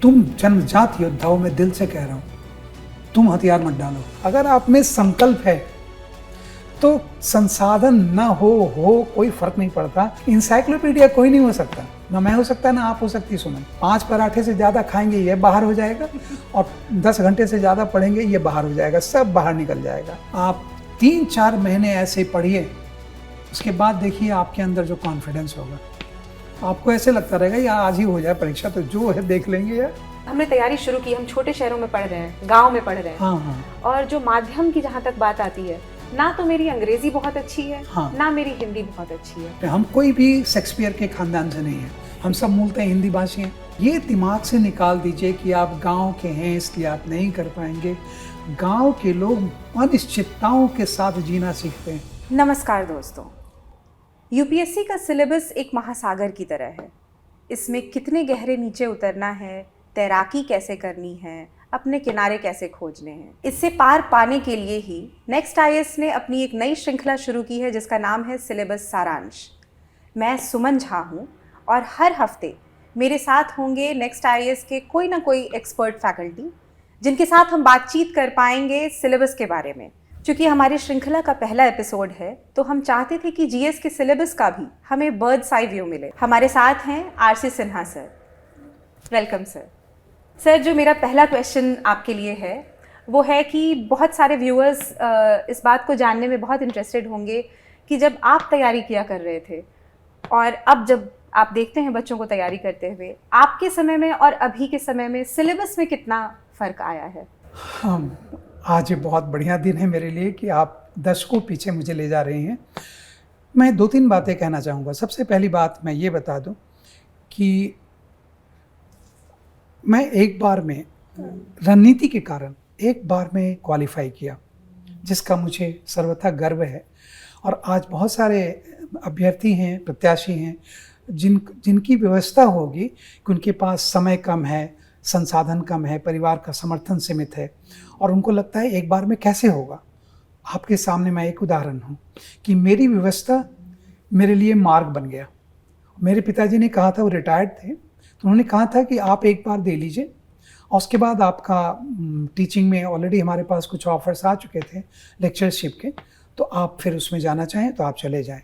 तुम जन्मजात योद्धा हो, मैं दिल से कह रहा हूँ, तुम हथियार मत डालो। अगर आप में संकल्प है तो संसाधन ना हो कोई फर्क नहीं पड़ता। इंसाइक्लोपीडिया कोई नहीं हो सकता, ना मैं हो सकता ना आप हो सकती। सुमन, 5 पराठे से ज़्यादा खाएंगे ये बाहर हो जाएगा, और 10 घंटे से ज़्यादा पढ़ेंगे ये बाहर हो जाएगा, सब बाहर निकल जाएगा। आप 3-4 महीने ऐसे पढ़िए, उसके बाद देखिए आपके अंदर जो कॉन्फिडेंस होगा, आपको ऐसे लगता रहेगा यार आज ही हो जाए परीक्षा, तो जो है देख लेंगे यार। हमने तैयारी शुरू की, हम छोटे शहरों में पढ़ रहे हैं, गांव में पढ़ रहे हैं। हाँ। और जो माध्यम की जहाँ तक बात आती है, ना तो मेरी अंग्रेजी बहुत अच्छी है, ना मेरी हिंदी बहुत अच्छी है। हम कोई भी शेक्सपियर के खानदान से नहीं है, हम सब मूलतः हिंदी भाषी हैं। ये दिमाग से निकाल दीजिए कि आप गांव के हैं इसलिए आप नहीं कर पाएंगे। गांव के लोग अनिश्चितताओं के साथ जीना सीखते हैं। नमस्कार दोस्तों, यूपीएससी का सिलेबस एक महासागर की तरह है। इसमें कितने गहरे नीचे उतरना है, तैराकी कैसे करनी है, अपने किनारे कैसे खोजने हैं, इससे पार पाने के लिए ही नेक्स्ट आईएएस ने अपनी एक नई श्रृंखला शुरू की है जिसका नाम है सिलेबस सारांश। मैं सुमन झा हूँ और हर हफ्ते मेरे साथ होंगे नेक्स्ट आईएएस के कोई ना कोई एक्सपर्ट फैकल्टी, जिनके साथ हम बातचीत कर पाएंगे सिलेबस के बारे में। चूँकि हमारी श्रृंखला का पहला एपिसोड है तो हम चाहते थे कि जीएस के सिलेबस का भी हमें बर्ड्स आई व्यू मिले। हमारे साथ हैं RC Sinha sir. Welcome sir. Sir, जो मेरा पहला क्वेश्चन आपके लिए है वो है कि बहुत सारे व्यूअर्स इस बात को जानने में बहुत इंटरेस्टेड होंगे कि जब आप तैयारी किया कर रहे थे और अब जब आप देखते हैं बच्चों को तैयारी करते हुए, आपके समय में और अभी के समय में सिलेबस में कितना फ़र्क आया है? आज ये बहुत बढ़िया दिन है मेरे लिए कि आप दशकों पीछे मुझे ले जा रहे हैं। मैं 2-3 बातें कहना चाहूँगा। सबसे पहली बात मैं ये बता दूँ कि मैं एक बार में रणनीति के कारण एक बार में क्वालिफाई किया, जिसका मुझे सर्वथा गर्व है। और आज बहुत सारे अभ्यर्थी हैं, प्रत्याशी हैं, जिनकी व्यवस्था होगी कि उनके पास समय कम है, संसाधन कम है, परिवार का समर्थन सीमित है, और उनको लगता है एक बार में कैसे होगा। आपके सामने मैं एक उदाहरण हूँ कि मेरी व्यवस्था मेरे लिए मार्ग बन गया। मेरे पिताजी ने कहा था, वो रिटायर्ड थे, तो उन्होंने कहा था कि आप एक बार दे लीजिए और उसके बाद आपका टीचिंग में ऑलरेडी हमारे पास कुछ ऑफर्स आ चुके थे लेक्चरशिप के, तो आप फिर उसमें जाना चाहें तो आप चले जाएं।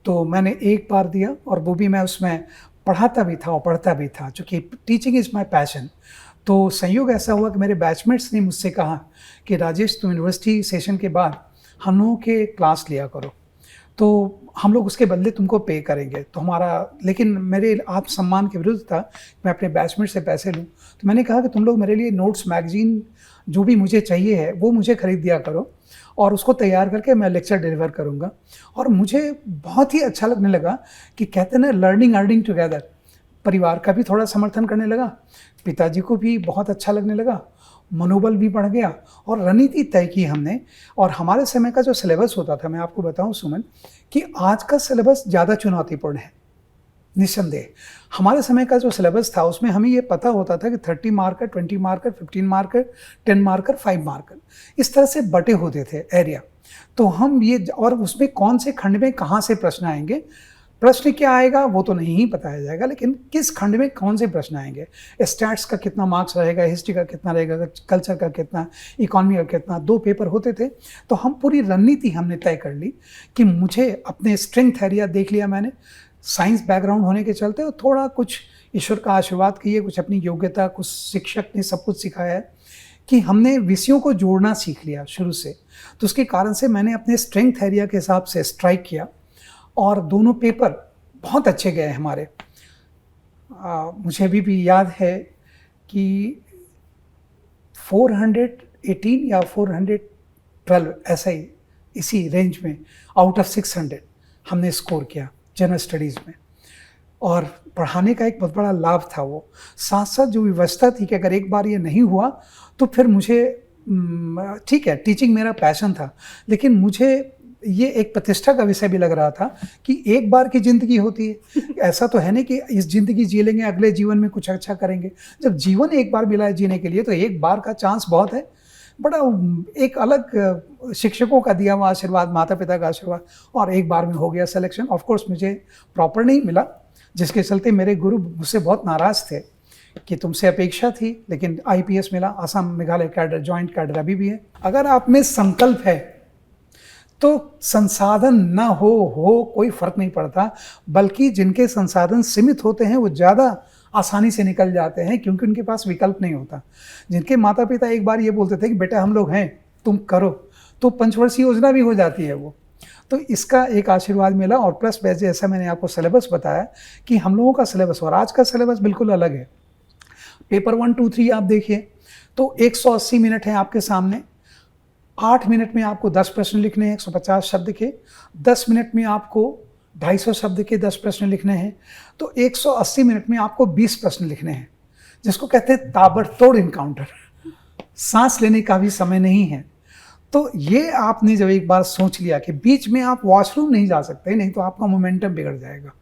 तो मैंने एक बार दिया और वो भी मैं उसमें पढ़ाता भी था और पढ़ता भी था, चूँकि टीचिंग इज़ माई पैशन। तो संयोग ऐसा हुआ कि मेरे बैचमेट्स ने मुझसे कहा कि राजेश, तुम यूनिवर्सिटी सेशन के बाद हम लोगों के क्लास लिया करो, तो हम लोग उसके बदले तुमको पे करेंगे। तो हमारा, लेकिन मेरे आत्मसम्मान के विरुद्ध था, मैं अपने बैचमेट से पैसे लूँ। तो मैंने कहा कि तुम लोग मेरे लिए नोट्स, मैगजीन, जो भी मुझे चाहिए है वो मुझे खरीद दिया करो और उसको तैयार करके मैं लेक्चर डिलीवर करूँगा। और मुझे बहुत ही अच्छा लगने लगा कि कहते हैं ना, लर्निंग अर्निंग टुगेदर। परिवार का भी थोड़ा समर्थन करने लगा, पिताजी को भी बहुत अच्छा लगने लगा, मनोबल भी बढ़ गया और रणनीति तय की हमने। और हमारे समय का जो सिलेबस होता था, मैं आपको बताऊं सुमन, कि आज का सिलेबस ज़्यादा चुनौतीपूर्ण है निस्संदेह। हमारे समय का जो सिलेबस था उसमें हमें ये पता होता था कि 30 marker, 20 marker, 15 marker, 10 marker, 5 marker, इस तरह से बटे होते थे एरिया। तो हम ये, और उसमें कौन से खंड में कहाँ से प्रश्न आएंगे, प्रश्न क्या आएगा वो तो नहीं ही बताया जाएगा, लेकिन किस खंड में कौन से प्रश्न आएंगे, स्टैट्स का कितना मार्क्स रहेगा, हिस्ट्री का कितना रहेगा, कल्चर का कितना, इकोनॉमी का कितना, 2 पेपर होते थे। तो हम पूरी रणनीति हमने तय कर ली कि मुझे अपने स्ट्रेंथ एरिया देख लिया मैंने, साइंस बैकग्राउंड होने के चलते, और थोड़ा कुछ ईश्वर का आशीर्वाद किए, कुछ अपनी योग्यता, कुछ शिक्षक ने सब कुछ सिखाया है कि हमने विषयों को जोड़ना सीख लिया शुरू से। तो उसके कारण से मैंने अपने स्ट्रेंथ एरिया के हिसाब से स्ट्राइक किया और दोनों पेपर बहुत अच्छे गए हमारे। मुझे अभी भी याद है कि 418 या 412 ऐसा ही, इसी रेंज में आउट ऑफ 600 हमने स्कोर किया जनरल स्टडीज़ में। और पढ़ाने का एक बहुत बड़ा लाभ था वो। साथ साथ जो व्यवस्था थी कि अगर एक बार ये नहीं हुआ तो फिर मुझे, ठीक है टीचिंग मेरा पैशन था, लेकिन मुझे ये एक प्रतिष्ठा का विषय भी लग रहा था कि एक बार की ज़िंदगी होती है, ऐसा तो है नहीं कि इस ज़िंदगी जी लेंगे अगले जीवन में कुछ अच्छा करेंगे। जब जीवन एक बार मिला है जीने के लिए तो एक बार का चांस बहुत है। बड़ा एक अलग शिक्षकों का दिया हुआ आशीर्वाद, माता पिता का आशीर्वाद, और एक बार में हो गया सिलेक्शन। ऑफ कोर्स मुझे प्रॉपर नहीं मिला, जिसके चलते मेरे गुरु मुझसे बहुत नाराज़ थे कि तुमसे अपेक्षा थी, लेकिन आईपीएस मिला, Assam Meghalaya cadre, joint cadre अभी भी है। अगर आप में संकल्प है तो संसाधन ना हो कोई फर्क नहीं पड़ता, बल्कि जिनके संसाधन सीमित होते हैं वो ज़्यादा आसानी से निकल जाते हैं, क्योंकि उनके पास विकल्प नहीं होता। जिनके माता पिता एक बार ये बोलते थे कि बेटा हम लोग हैं, तुम करो, तो पंचवर्षीय योजना भी हो जाती है वो। तो इसका एक आशीर्वाद मिला। और प्लस जैसा मैंने आपको सिलेबस बताया कि हम लोगों का सिलेबस और आज का सिलेबस बिल्कुल अलग है। पेपर 1, 2, 3 आप देखिए तो 180 मिनट है आपके सामने। 8 मिनट में आपको 10 प्रश्न लिखने हैं 150 शब्द के, 10 मिनट में आपको 250 शब्द के 10 प्रश्न लिखने हैं, तो 180 मिनट में आपको 20 प्रश्न लिखने हैं, जिसको कहते हैं ताबड़तोड़ इनकाउंटर। सांस लेने का भी समय नहीं है। तो ये आपने जब एक बार सोच लिया कि बीच में आप वॉशरूम नहीं जा सकते, नहीं तो आपका मोमेंटम बिगड़ जाएगा।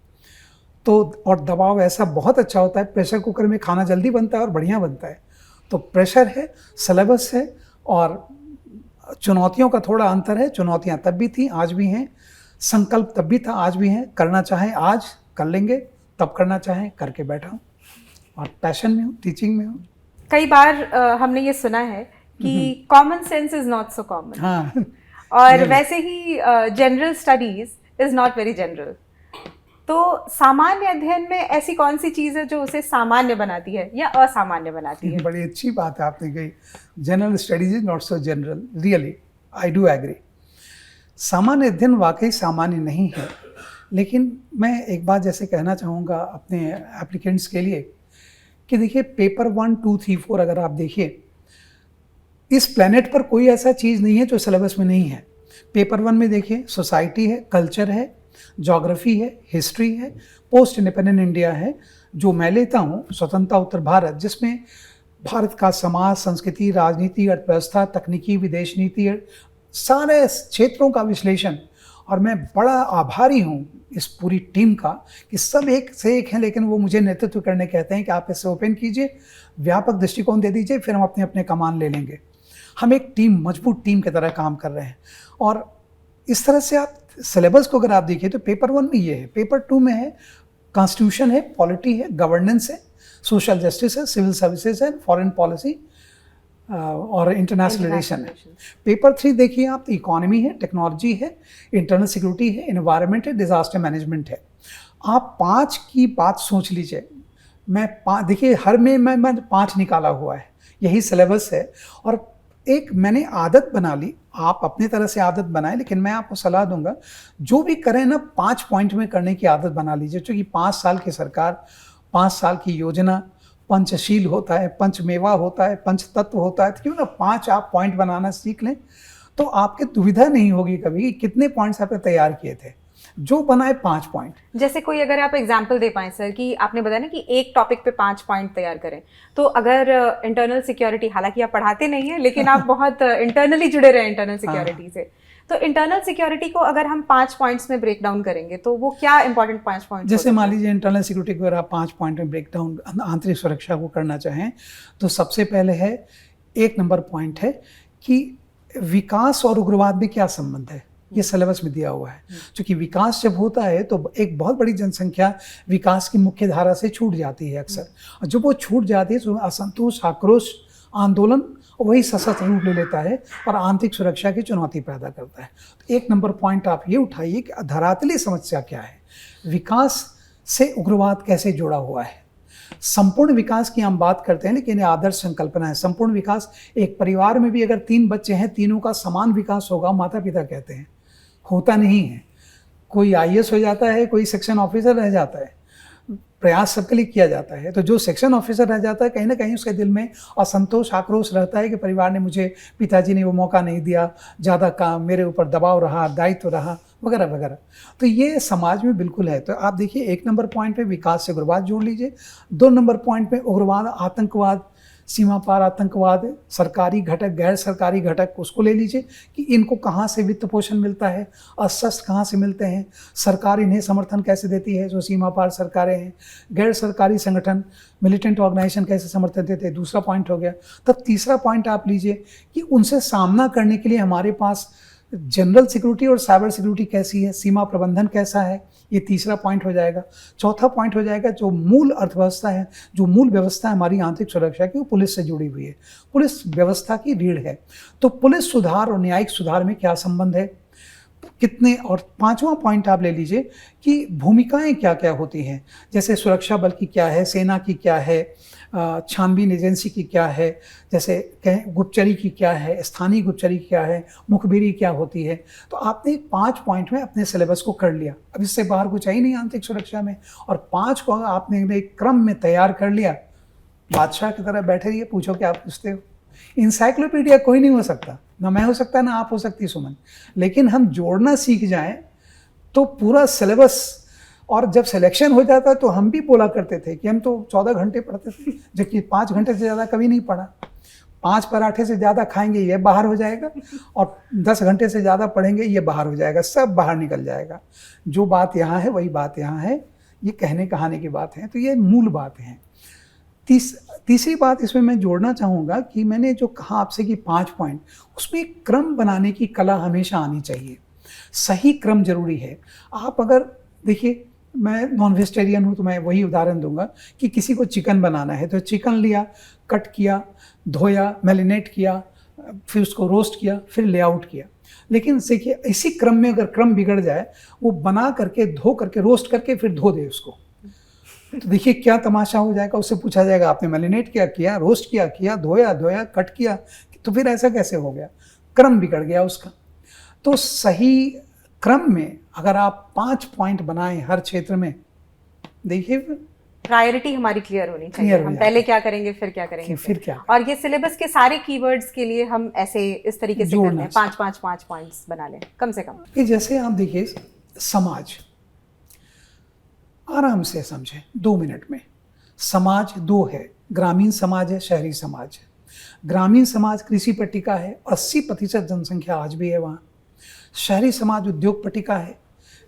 तो और दबाव ऐसा बहुत अच्छा होता है, प्रेशर कुकर में खाना जल्दी बनता है और बढ़िया बनता है। तो प्रेशर है, सिलेबस है और चुनौतियों का थोड़ा अंतर है। चुनौतियां तब भी थी, आज भी हैं। संकल्प तब भी था, आज भी हैं। करना चाहें आज कर लेंगे, तब करना चाहें करके बैठा हूँ और पैशन में हूँ, टीचिंग में हूँ। कई बार हमने ये सुना है कि common sense is not so common. हाँ, और वैसे ही general studies is not very general. तो सामान्य अध्ययन में ऐसी कौन सी चीज़ है जो उसे सामान्य बनाती है या असामान्य बनाती है? बड़ी अच्छी बात है आपने कही। General studies is not so general, really I do agree. सामान्य अध्ययन वाकई सामान्य नहीं है, लेकिन मैं एक बात जैसे कहना चाहूँगा अपने एप्लीकेंट्स के लिए कि देखिए पेपर 1, 2, 3, 4 अगर आप देखिए, इस प्लेनेट पर कोई ऐसा चीज़ नहीं है जो सिलेबस में नहीं है। पेपर 1 में देखिए सोसाइटी है, कल्चर है, ज्योग्राफी है, हिस्ट्री है, पोस्ट इंडिपेंडेंट इंडिया है, जो मैं लेता हूँ स्वतंत्रता उत्तर भारत, जिसमें भारत का समाज, संस्कृति, राजनीति, अर्थव्यवस्था, तकनीकी, विदेश नीति, सारे क्षेत्रों का विश्लेषण। और मैं बड़ा आभारी हूँ इस पूरी टीम का कि सब एक से एक हैं, लेकिन वो मुझे नेतृत्व करने कहते हैं कि आप इसे ओपन कीजिए, व्यापक दृष्टिकोण दे दीजिए, फिर हम अपने अपने कमान ले लेंगे। हम एक टीम, मजबूत टीम की तरह काम कर रहे हैं। और इस तरह से आप सिलेबस को अगर आप देखिए तो पेपर 1 में ये है, पेपर 2 में है कॉन्स्टिट्यूशन है, पॉलिटी है, गवर्नेंस है, सोशल जस्टिस है, सिविल सर्विसेज है, फॉरेन पॉलिसी और इंटरनेशनल रिलेशन है। पेपर 3 देखिए आप तो इकोनॉमी है, टेक्नोलॉजी है, इंटरनल सिक्योरिटी है, एनवायरनमेंट है, डिजास्टर मैनेजमेंट है। आप 5 की बात सोच लीजिए। मैं देखिए हर में मैं 5 निकाला हुआ है, यही सिलेबस है। और एक मैंने आदत बना ली, आप अपने तरह से आदत बनाएं, लेकिन मैं आपको सलाह दूंगा जो भी करें ना 5 पॉइंट में करने की आदत बना लीजिए। क्योंकि 5 साल की सरकार, 5 साल की योजना, पंचशील होता है, पंचमेवा होता है, पंच तत्व होता है, तो क्यों ना 5 आप पॉइंट बनाना सीख लें, तो आपकी दुविधा नहीं होगी कभी कि कितने पॉइंट्स आपने तैयार किए थे। जो बनाए 5 पॉइंट। जैसे कोई अगर आप एग्जाम्पल दे पाएं सर, कि आपने बताया ना कि एक टॉपिक पे 5 पॉइंट तैयार करें, तो अगर इंटरनल सिक्योरिटी, हालांकि आप पढ़ाते नहीं हैं लेकिन आप बहुत इंटरनली जुड़े रहे इंटरनल सिक्योरिटी से, तो इंटरनल सिक्योरिटी को अगर हम 5 पॉइंट्स में ब्रेक डाउन करेंगे तो वो क्या इंपॉर्टेंट 5 पॉइंट? जैसे मान लीजिए इंटरनल सिक्योरिटी को अगर आप 5 पॉइंट में ब्रेक डाउन आंतरिक सुरक्षा को करना चाहें, तो सबसे पहले है 1 नंबर पॉइंट है कि विकास और उग्रवाद में क्या संबंध है। ये सिलेबस में दिया हुआ है। क्योंकि विकास जब होता है तो एक बहुत बड़ी जनसंख्या विकास की मुख्य धारा से छूट जाती है अक्सर, और जब वो छूट जाती है तो असंतोष, आक्रोश, आंदोलन वही सशक्त रूप ले लेता है और आंतरिक सुरक्षा की चुनौती पैदा करता है। तो 1 नंबर पॉइंट आप ये उठाइए कि धरातली समस्या क्या है, विकास से उग्रवाद कैसे जुड़ा हुआ है। संपूर्ण विकास की हम बात करते हैं, लेकिन ये आदर्श संकल्पना है। संपूर्ण विकास, एक परिवार में भी अगर 3 बच्चे हैं, तीनों का समान विकास होगा, माता पिता कहते हैं, होता नहीं है। कोई आईएएस हो जाता है, कोई सेक्शन ऑफिसर रह जाता है, प्रयास सबके लिए किया जाता है। तो जो सेक्शन ऑफिसर रह जाता है, कहीं ना कहीं उसके दिल में असंतोष, आक्रोश रहता है कि परिवार ने मुझे, पिताजी ने वो मौका नहीं दिया, ज़्यादा काम मेरे ऊपर दबाव रहा, दायित्व रहा, वगैरह वगैरह। तो ये समाज में बिल्कुल है। तो आप देखिए 1 नंबर पॉइंट पे विकास से उग्रवाद जोड़ लीजिए। 2 नंबर पॉइंट पे उग्रवाद, आतंकवाद, सीमा पार आतंकवाद, सरकारी घटक, गैर सरकारी घटक, उसको ले लीजिए कि इनको कहाँ से वित्त पोषण मिलता है, अस्त्र कहाँ से मिलते हैं, सरकार इन्हें समर्थन कैसे देती है, जो सीमा पार सरकारें हैं, गैर सरकारी संगठन, मिलिटेंट ऑर्गेनाइजेशन कैसे समर्थन देते हैं, दूसरा पॉइंट हो गया। तब तीसरा पॉइंट आप लीजिए कि उनसे सामना करने के लिए हमारे पास जनरल सिक्योरिटी और साइबर सिक्योरिटी कैसी है, सीमा प्रबंधन कैसा है, ये तीसरा पॉइंट हो जाएगा। चौथा पॉइंट हो जाएगा जो मूल अर्थव्यवस्था है, जो मूल व्यवस्था है हमारी आंतरिक सुरक्षा की, वो पुलिस से जुड़ी हुई है, पुलिस व्यवस्था की रीढ़ है। तो पुलिस सुधार और न्यायिक सुधार में क्या संबंध है, कितने, और पांचवा पॉइंट आप ले लीजिए कि भूमिकाएं क्या क्या होती हैं, जैसे सुरक्षा बल की क्या है, सेना की क्या है, छानबीन एजेंसी की क्या है, जैसे कहें गुप्तचरी की क्या है, स्थानीय गुप्तचरी क्या है, मुखबिरी क्या होती है। तो आपने 5 पॉइंट में अपने सिलेबस को कर लिया, अब इससे बाहर कुछ है ही नहीं आंतरिक सुरक्षा में, और 5 को आपने एक क्रम में तैयार कर लिया, बादशाह की तरह बैठे रहिए, पूछो क्या आप पूछते हो। इंसाइक्लोपीडिया कोई नहीं हो सकता, ना मैं हो सकता ना आप हो सकती सुमन, लेकिन हम जोड़ना सीख जाएं तो पूरा सिलेबस। और जब सिलेक्शन हो जाता तो हम भी बोला करते थे कि हम तो 14 घंटे पढ़ते थे, जबकि 5 घंटे से ज़्यादा कभी नहीं पढ़ा। 5 पराठे से ज़्यादा खाएंगे ये बाहर हो जाएगा, और 10 घंटे से ज़्यादा पढ़ेंगे ये बाहर हो जाएगा, सब बाहर निकल जाएगा। जो बात यहाँ है वही बात यहाँ है, ये कहने कहानी की बात है। तो ये मूल बात है। तीसरी बात इसमें मैं जोड़ना चाहूँगा कि मैंने जो कहा आपसे कि 5 पॉइंट, उसमें एक क्रम बनाने की कला हमेशा आनी चाहिए, सही क्रम जरूरी है। आप अगर देखिए, मैं नॉन वेजिटेरियन हूँ तो मैं वही उदाहरण दूंगा कि किसी को चिकन बनाना है तो चिकन लिया, कट किया, धोया, मैरिनेट किया, फिर उसको रोस्ट किया, फिर लेआउट किया। लेकिन देखिए इसी क्रम में अगर क्रम बिगड़ जाए, वो बना करके, धो करके, रोस्ट करके फिर धो दे उसको, तो देखिए क्या तमाशा हो जाएगा। उससे पूछा जाएगा आपने मैरिनेट किया, रोस्ट किया, धोया, कट किया, तो फिर ऐसा कैसे हो गया, क्रम बिगड़ गया उसका। तो सही क्रम में अगर आप 5 पॉइंट बनाएं हर क्षेत्र में, देखिए प्रायोरिटी हमारी क्लियर होनी चाहिए, हम पहले क्या करेंगे फिर क्या करेंगे फिर क्या। और ये सिलेबस के सारे कीवर्ड्स के लिए हम ऐसे इस तरीके से कर लें, 5 पॉइंट्स बना लें कम से कम। कि जैसे आप देखिए समाज, आराम से समझें 2 मिनट में। समाज 2 है, ग्रामीण समाज है, शहरी समाज है। ग्रामीण समाज कृषि पर टिका है, 80% जनसंख्या आज भी है वहाँ। शहरी समाज उद्योग पर टिका है,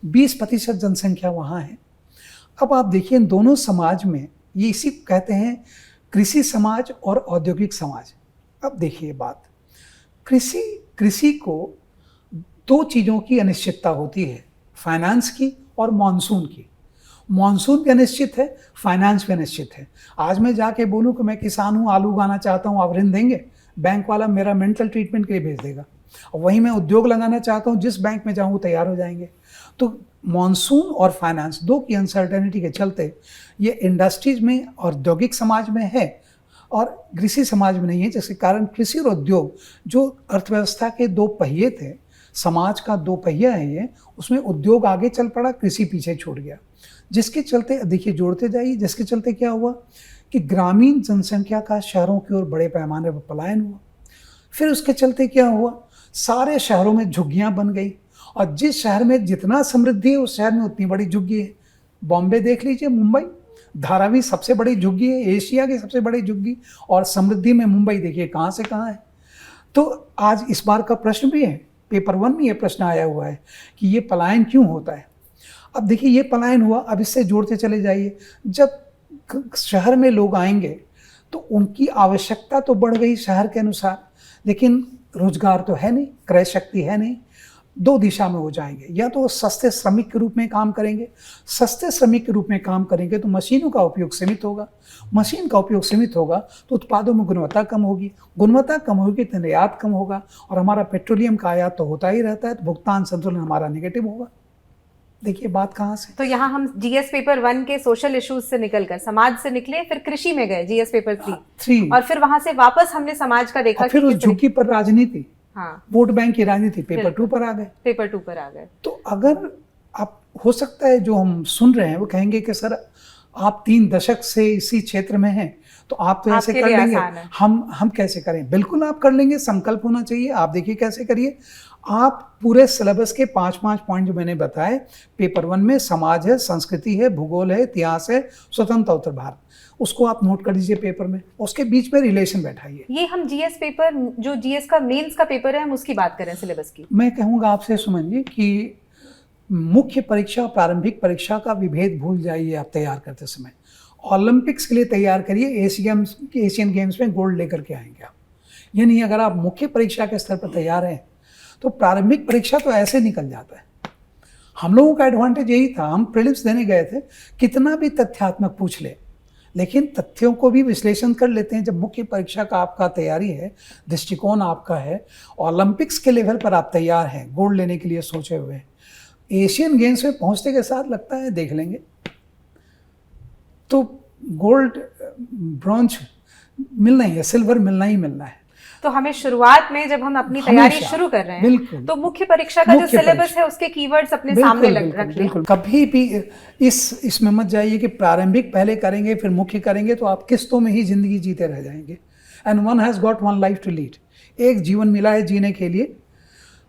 20% जनसंख्या वहाँ है। अब आप देखिए इन दोनों समाज में, ये इसी कहते हैं कृषि समाज और औद्योगिक समाज। अब देखिए बात, कृषि को 2 चीज़ों की अनिश्चितता होती है, फाइनेंस की और मानसून की। मानसून भी अनिश्चित है, फाइनेंस भी अनिश्चित है। आज मैं जाके बोलूँ कि मैं किसान हूँ, आलू उगाना चाहता हूँ, आप ऋण देंगे? बैंक वाला मेरा मेंटल ट्रीटमेंट के लिए भेज देगा। और वहीं मैं उद्योग लगाना चाहता हूँ, जिस बैंक में जाऊँ तैयार हो जाएंगे। तो मानसून और फाइनेंस 2 की अनसर्टेनिटी के चलते ये इंडस्ट्रीज में और औद्योगिक समाज में है और कृषि समाज में नहीं है, जिसके कारण कृषि और उद्योग जो अर्थव्यवस्था के 2 पहिए थे, समाज का 2 पहिया है ये, उसमें उद्योग आगे चल पड़ा, कृषि पीछे छूट गया। जिसके चलते देखिए जोड़ते जाइए, जिसके चलते क्या हुआ कि ग्रामीण जनसंख्या का शहरों की ओर बड़े पैमाने पर पलायन हुआ। फिर उसके चलते क्या हुआ, सारे शहरों में झुग्गियां बन गई, और जिस शहर में जितना समृद्धि है उस शहर में उतनी बड़ी झुग्गी है। बॉम्बे देख लीजिए, मुंबई, धारावी सबसे बड़ी झुग्गी है, एशिया की सबसे बड़ी झुग्गी, और समृद्धि में मुंबई देखिए कहाँ से कहाँ है। तो आज इस बार का प्रश्न भी है, पेपर 1 में ये प्रश्न आया हुआ है कि ये पलायन क्यों होता है। अब देखिए ये पलायन हुआ, अब इससे जोड़ते चले जाइए। जब शहर में लोग आएंगे तो उनकी आवश्यकता तो बढ़ गई शहर के अनुसार, लेकिन रोजगार तो है नहीं, क्रय शक्ति है नहीं। 2 दिशा में हो जाएंगे, या तो सस्ते श्रमिक के रूप में काम करेंगे। सस्ते श्रमिक के रूप में काम करेंगे तो मशीनों का उपयोग सीमित होगा, मशीन का उपयोग सीमित होगा तो उत्पादों में गुणवत्ता कम होगी, गुणवत्ता कम होगी तो निर्यात कम होगा, और हमारा पेट्रोलियम का आयात तो होता ही रहता है, तो भुगतान संतुलन हमारा नेगेटिव होगा। देखिए बात कहाँ से। तो यहाँ हम जीएस पेपर 1 के सोशल इश्यूज से निकलकर समाज से निकले, फिर कृषि में गए जीएस पेपर 3, और फिर वहां से वापस हमने समाज का देखा, फिर उस झुकी पर राजनीति, हाँ, वोट बैंक की राजनीति, पेपर 2 पर आ गए। पेपर 2 पर आ गए। तो अगर आप, हो सकता है जो हम सुन रहे हैं वो कहेंगे कि सर आप 3 दशक से इसी क्षेत्र में हैं तो आप तो ऐसे कर लेंगे, हम कैसे करें। बिल्कुल आप कर लेंगे, संकल्प होना चाहिए। आप देखिए कैसे करिए, आप पूरे सिलेबस के 5 पॉइंट जो मैंने बताए, पेपर 1 में समाज है, संस्कृति है, भूगोल है, इतिहास है, स्वतंत्र उत्तर भारत, उसको आप नोट कर लीजिए पेपर में, उसके बीच में रिलेशन बैठाइए। ये हम जीएस पेपर, जो जीएस का मेंस का पेपर है, हम उसकी बात करें सिलेबस की। मैं कहूँगा आपसे सुमन जी कि मुख्य परीक्षा, प्रारंभिक परीक्षा का विभेद भूल जाइए। आप तैयार करते समय ओलंपिक्स के लिए तैयार करिए, एशियन गेम्स में गोल्ड लेकर के आएंगे आप। ये नहीं, अगर आप मुख्य परीक्षा के स्तर पर तैयार हैं तो प्रारंभिक परीक्षा तो ऐसे निकल जाता है। हम लोगों का एडवांटेज यही था, हम प्रीलिम्स देने गए थे, कितना भी तथ्यात्मक पूछ ले लेकिन तथ्यों को भी विश्लेषण कर लेते हैं। जब मुख्य परीक्षा का आपका तैयारी है, दृष्टिकोण आपका है, ओलंपिक्स के लेवल पर आप तैयार हैं, गोल्ड लेने के लिए सोचे हुए हैं, एशियन गेम्स में पहुंचने के साथ लगता है देख लेंगे, तो गोल्ड ब्रॉन्ज मिलना ही है, सिल्वर मिलना ही मिलना है। तो हमें शुरुआत में जब हम अपनी तैयारी शुरू कर रहे हैं तो मुख्य परीक्षा का जो सिलेबस है उसके कीवर्ड्स अपने सामने रख लें। बिल्कुल, कभी भी इसमें मत जाइए कि प्रारंभिक पहले करेंगे फिर मुख्य करेंगे, तो आप किस्तों में ही जिंदगी जीते रह जाएंगे। And one has got one life to lead, एक जीवन मिला है जीने के लिए।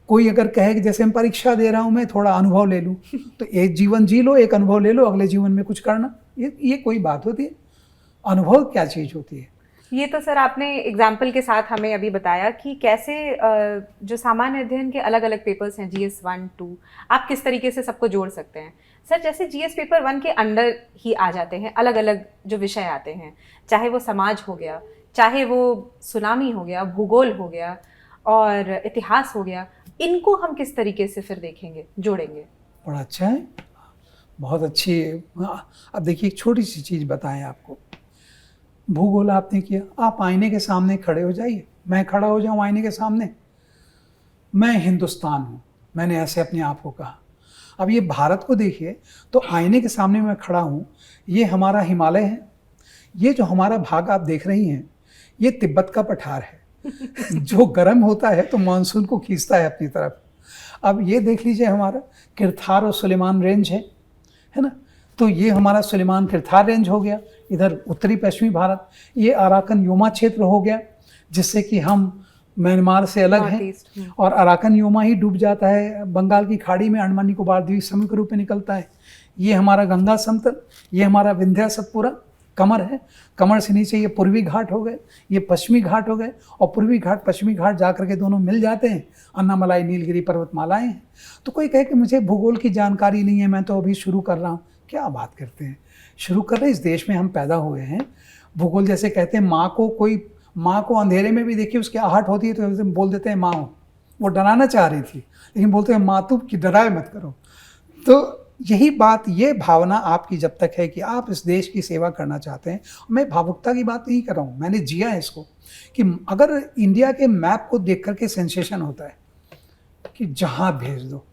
कोई अगर कहे कि जैसे मैं परीक्षा दे रहा हूँ, मैं थोड़ा अनुभव ले लूँ, तो एक जीवन जी लो, एक अनुभव ले लो, अगले जीवन में कुछ करना, ये कोई बात होती है? अनुभव क्या चीज़ होती है? ये तो सर आपने एग्जाम्पल के साथ हमें अभी बताया कि कैसे जो सामान्य अध्ययन के अलग अलग पेपर्स हैं, GS 1, 2, आप किस तरीके से सबको जोड़ सकते हैं। सर जैसे GS पेपर 1 के अंडर ही आ जाते हैं अलग अलग जो विषय आते हैं, चाहे वो समाज हो गया, चाहे वो सुनामी हो गया, भूगोल हो गया और इतिहास हो गया, इनको हम किस तरीके से फिर देखेंगे, जोड़ेंगे? बड़ा अच्छा है, बहुत अच्छी। अब देखिए एक छोटी सी चीज़ बताएं आपको, भूगोल आपने किया, आप आईने के सामने खड़े हो जाइए, मैं खड़ा हो जाऊं आईने के सामने, मैं हिंदुस्तान हूं, मैंने ऐसे अपने आप को कहा। अब ये भारत को देखिए, तो आईने के सामने मैं खड़ा हूं, ये हमारा हिमालय है, ये जो हमारा भाग आप देख रही हैं ये तिब्बत का पठार है जो गर्म होता है तो मानसून को खींचता है अपनी तरफ। अब ये देख लीजिए हमारा किरथार और सुलेमान रेंज है ना, तो ये हमारा सुलेमान किरथार रेंज हो गया, इधर उत्तरी पश्चिमी भारत, ये अराकन योमा क्षेत्र हो गया, जिससे कि हम म्यांमार से अलग हैं, और अराकन योमा ही डूब जाता है बंगाल की खाड़ी में, अंडमान निकोबार द्वीप समूह के रूप में निकलता है। ये हमारा गंगा समतल, ये हमारा विंध्या सतपुरा कमर है, कमर से नीचे ये पूर्वी घाट हो गए, ये पश्चिमी घाट हो गए, और पूर्वी घाट पश्चिमी घाट जाकर के दोनों मिल जाते हैं, अन्नामलाई नीलगिरी पर्वतमालाएं हैं। तो कोई कहे कि मुझे भूगोल की जानकारी नहीं है, मैं तो अभी शुरू कर रहा हूँ, क्या बात करते हैं, शुरू कर रहे हैं। इस देश में हम पैदा हुए हैं, भूगोल जैसे कहते हैं माँ को अंधेरे में भी देखिए उसकी आहट होती है तो बोल देते हैं माँ, वो डराना चाह रही थी लेकिन बोलते हैं माँ तुम कि डराए मत करो। तो यही बात, ये भावना आपकी जब तक है कि आप इस देश की सेवा करना चाहते हैं, मैं भावुकता की बात नहीं कर रहा हूँ, मैंने जिया है इसको, कि अगर इंडिया के मैप को देख करके सेंसेशन होता है कि जहाँ भेज दो,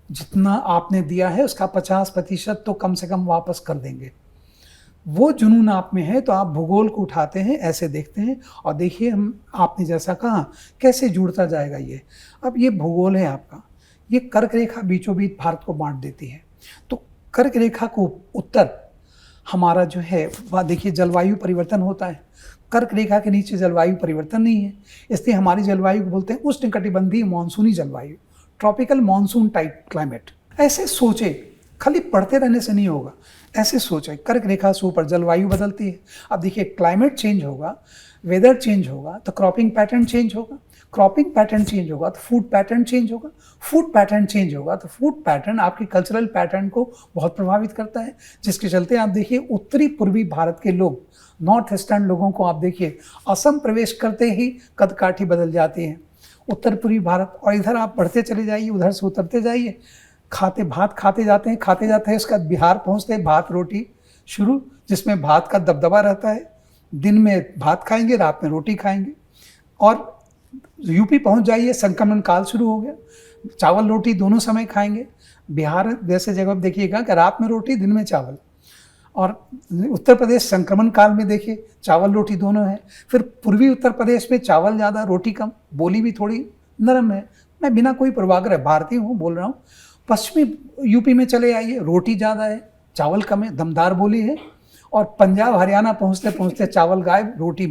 जितना आपने दिया है उसका 50% तो कम से कम वापस कर देंगे, वो जुनून आप में है, तो आप भूगोल को उठाते हैं, ऐसे देखते हैं और देखिए हम, आपने जैसा कहा, कैसे जुड़ता जाएगा ये। अब ये भूगोल है आपका, ये कर्क रेखा बीचों बीच भारत को बांट देती है, तो कर्क रेखा को उत्तर हमारा जो है वह देखिए जलवायु परिवर्तन होता है, कर्क रेखा के नीचे जलवायु परिवर्तन नहीं है, इसलिए हमारी जलवायु को बोलते हैं उष्णकटिबंधीय मानसूनी जलवायु, ट्रॉपिकल मानसून टाइप क्लाइमेट। ऐसे सोचे, खाली पढ़ते रहने से नहीं होगा, ऐसे सोचे कर्क रेखा से ऊपर जलवायु बदलती है। अब देखिए क्लाइमेट चेंज होगा, वेदर चेंज होगा तो क्रॉपिंग पैटर्न चेंज होगा, क्रॉपिंग पैटर्न चेंज होगा तो फूड पैटर्न चेंज होगा, फूड पैटर्न चेंज होगा तो फूड पैटर्न आपके कल्चरल पैटर्न को बहुत प्रभावित करता है, जिसके चलते आप देखिए उत्तरी पूर्वी भारत के लोग, नॉर्थ ईस्टर्न लोगों को आप देखिए असम प्रवेश करते ही कदकाठी बदल जाती है, उत्तर पूर्वी भारत, और इधर आप बढ़ते चले जाइए, उधर से उतरते जाइए, भात खाते जाते हैं, उसके बाद बिहार पहुँचते हैं, भात रोटी शुरू, जिसमें भात का दबदबा रहता है, दिन में भात खाएंगे, रात में रोटी खाएंगे, और यूपी पहुंच जाइए, संक्रमण काल शुरू हो गया, चावल रोटी दोनों समय खाएंगे। बिहार जैसे जगह देखिएगा कि रात में रोटी, दिन में चावल, और उत्तर प्रदेश संक्रमण काल में देखिए चावल रोटी दोनों है। फिर पूर्वी उत्तर प्रदेश में चावल ज़्यादा रोटी कम, बोली भी थोड़ी नरम है, मैं बिना कोई पूर्वाग्रह भारतीय हूँ बोल रहा हूँ। पश्चिमी यूपी में चले आइए, रोटी ज़्यादा है, चावल कम है, दमदार बोली है, और पंजाब हरियाणा पहुँचते पहुँचते चावल गायब, रोटी,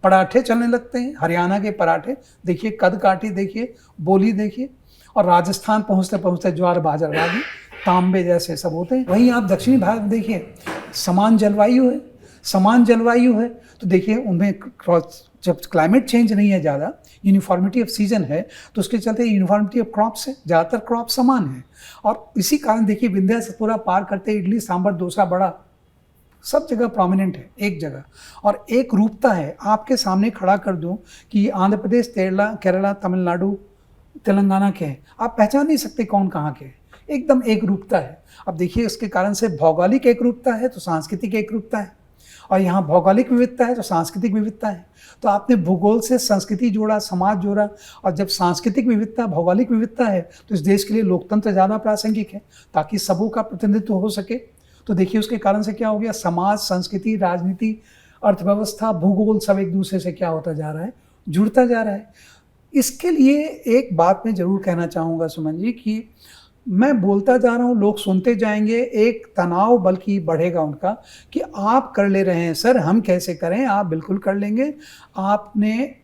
पराठे चलने लगते हैं, हरियाणा के पराठे देखिए, कदकाठी देखिए, बोली देखिए, और राजस्थान पहुँचते पहुँचते ज्वार बाजरा रागी, तांबे जैसे सब होते हैं। वहीं आप दक्षिणी भारत देखिए, समान जलवायु है, तो देखिए उनमें जब क्लाइमेट चेंज नहीं है ज़्यादा, यूनिफॉर्मिटी ऑफ सीजन है, तो उसके चलते यूनिफॉर्मिटी ऑफ क्रॉप्स है, ज़्यादातर क्रॉप समान है, और इसी कारण देखिए विंध्या सतपुरा पार करते इडली सांभर डोसा बड़ा सब जगह प्रोमिनेंट है, एक जगह, और एक रूपता है। आपके सामने खड़ा कर दूं कि आंध्र प्रदेश, केरला, तमिलनाडु, तेलंगाना के हैं, आप पहचान नहीं सकते कौन कहाँ के हैं। एकदम एक रूपता है। अब देखिए, उसके कारण से भौगोलिक एक रूपता है तो सांस्कृतिक एक रूपता है, और यहाँ भौगोलिक विविधता है तो सांस्कृतिक विविधता है। तो आपने भूगोल से संस्कृति जोड़ा, समाज जोड़ा, और जब सांस्कृतिक विविधता, भौगोलिक विविधता है तो इस देश के लिए लोकतंत्र ज़्यादा प्रासंगिक है, ताकि सबों का प्रतिनिधित्व हो सके। तो देखिए, उसके कारण से क्या हो गया, समाज, संस्कृति, राजनीति, अर्थव्यवस्था, भूगोल सब एक दूसरे से क्या होता जा रहा है, जुड़ता जा रहा है। इसके लिए एक बात मैं ज़रूर कहना चाहूँगा सुमन जी, कि मैं बोलता जा रहा हूँ, लोग सुनते जाएंगे, एक तनाव बल्कि बढ़ेगा उनका कि आप कर ले रहे हैं सर, हम कैसे करें। आप बिल्कुल कर लेंगे। आपने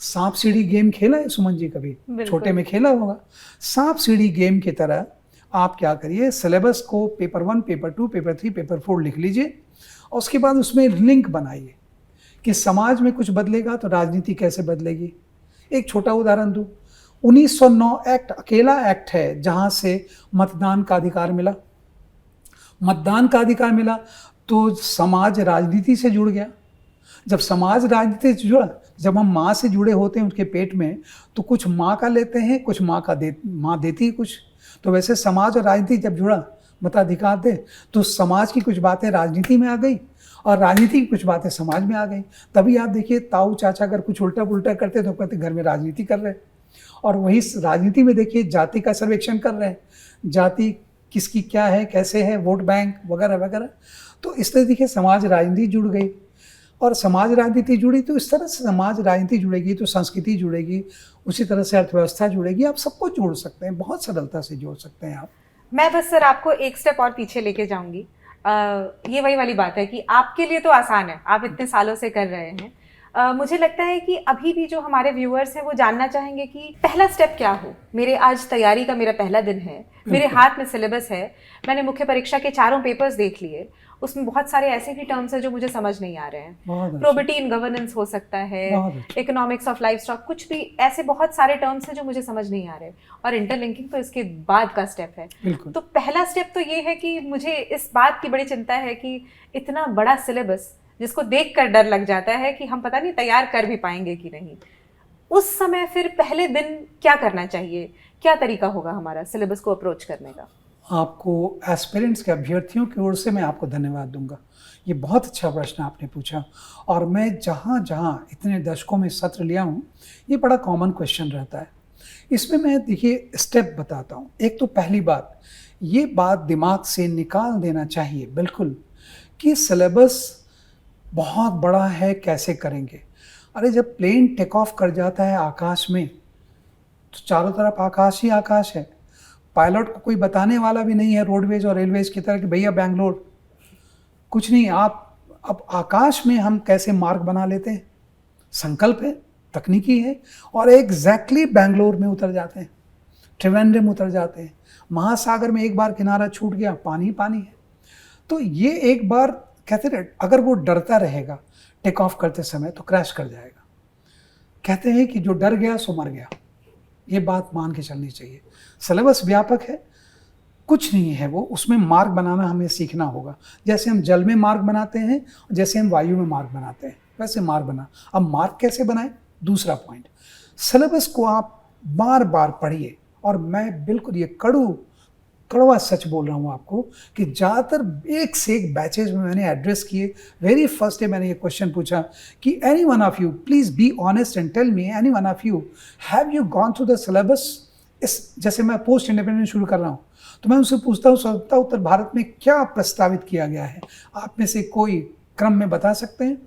सांप सीढ़ी गेम खेला है सुमन जी कभी? छोटे में खेला होगा। सांप सीढ़ी गेम की तरह आप क्या करिए, सिलेबस को पेपर 1, पेपर 2, पेपर 3, पेपर 4 लिख लीजिए, और उसके बाद उसमें लिंक बनाइए कि समाज में कुछ बदलेगा तो राजनीति कैसे बदलेगी। एक छोटा उदाहरण दूँ, 1909 एक्ट अकेला एक्ट है जहाँ से मतदान का अधिकार मिला। मतदान का अधिकार मिला तो समाज राजनीति से जुड़ गया। जब समाज राजनीति से जुड़ा, जब हम माँ से जुड़े होते हैं उनके पेट में, तो कुछ माँ का लेते हैं, कुछ माँ देती है कुछ। तो वैसे समाज और राजनीति जब जुड़ा, मताधिकार दे, तो समाज की कुछ बातें राजनीति में आ गई और राजनीति की कुछ बातें समाज में आ गई। तभी आप देखिए, ताऊ चाचा अगर कुछ उल्टा पुल्टा करते तो कहते घर में राजनीति कर रहे हैं। और वही राजनीति में देखिए, जाति का सर्वेक्षण कर रहे हैं, जाति किसकी क्या है, कैसे है, वोट बैंक वगैरह वगैरह। तो इस तरह देखिए, समाज राजनीति जुड़ गई, और समाज राजनीति जुड़ी तो इस तरह से समाज राजनीति जुड़ेगी तो संस्कृति जुड़ेगी, उसी तरह से अर्थव्यवस्था जुड़ेगी। आप सबको जोड़ सकते हैं, बहुत सरलता से जोड़ सकते हैं आप। मैं बस सर आपको एक स्टेप और पीछे लेके जाऊंगी। ये वही वाली बात है कि आपके लिए तो आसान है, आप इतने सालों से कर रहे हैं। मुझे लगता है कि अभी भी जो हमारे व्यूअर्स हैं वो जानना चाहेंगे कि पहला स्टेप क्या हो। मेरे आज तैयारी का मेरा पहला दिन है, मेरे हाथ में सिलेबस है, मैंने मुख्य परीक्षा के 4 पेपर्स देख लिए, उसमें बहुत सारे ऐसे भी टर्म्स हैं जो मुझे समझ नहीं आ रहे हैं। प्रोबेटी इन गवर्नेंस हो सकता है, इकोनॉमिक्स ऑफ लाइफ स्टॉक, कुछ भी ऐसे बहुत सारे टर्म्स हैं जो मुझे समझ नहीं आ रहे, और इंटरलिंकिंग तो इसके बाद का स्टेप है। तो पहला स्टेप तो ये है कि मुझे इस बात की बड़ी चिंता है कि इतना बड़ा सिलेबस जिसको देखकर डर लग जाता है कि हम पता नहीं तैयार कर भी पाएंगे कि नहीं। उस समय फिर पहले दिन क्या करना चाहिए, क्या तरीका होगा हमारा सिलेबस को अप्रोच करने का? आपको एस्पिरेंट्स के अभ्यर्थियों की ओर से मैं आपको धन्यवाद दूंगा। ये बहुत अच्छा प्रश्न आपने पूछा, और मैं जहाँ जहाँ इतने दशकों में सत्र लिया हूँ, ये बड़ा कॉमन क्वेश्चन रहता है। इसमें मैं देखिए स्टेप बताता हूँ। एक तो पहली बात, ये बात दिमाग से निकाल देना चाहिए बिल्कुल कि सिलेबस बहुत बड़ा है, कैसे करेंगे। अरे जब प्लेन टेक ऑफ कर जाता है आकाश में तो चारों तरफ आकाश ही आकाश है। पायलट को कोई बताने वाला भी नहीं है रोडवेज और रेलवेज की तरह कि भैया बैंगलोर, कुछ नहीं। आप अब आकाश में हम कैसे मार्ग बना लेते हैं, संकल्प है, तकनीकी है, और एग्जैक्टली बैंगलोर में उतर जाते हैं, त्रिवेंद्रम उतर जाते हैं। महासागर में एक बार किनारा छूट गया, पानी पानी है। तो ये एक बार कहते हैं, अगर वो डरता रहेगा टेक ऑफ करते समय तो क्रैश कर जाएगा। कहते हैं कि जो डर गया सो मर गया, ये बात मान के चलनी चाहिए। सिलेबस व्यापक है, कुछ नहीं है वो, उसमें मार्ग बनाना हमें सीखना होगा। जैसे हम जल में मार्ग बनाते हैं, जैसे हम वायु में मार्ग बनाते हैं, वैसे मार्ग बना। अब मार्ग कैसे बनाएं? दूसरा पॉइंट, सिलेबस को आप बार बार पढ़िए। और मैं बिल्कुल ये कड़वा सच बोल रहा हूँ आपको कि ज़्यादातर एक से एक बैचेज में मैंने एड्रेस किए। वेरी फर्स्ट डे मैंने ये क्वेश्चन पूछा कि any one of you please be honest and tell me, any one of you have you gone through the syllabus. इस जैसे मैं पोस्ट इंडिपेंडेंस शुरू कर रहा हूँ तो मैं उनसे पूछता हूँ, स्वतंत्रता उत्तर भारत में क्या प्रस्तावित किया गया है? आप में से कोई क्रम में बता सकते हैं?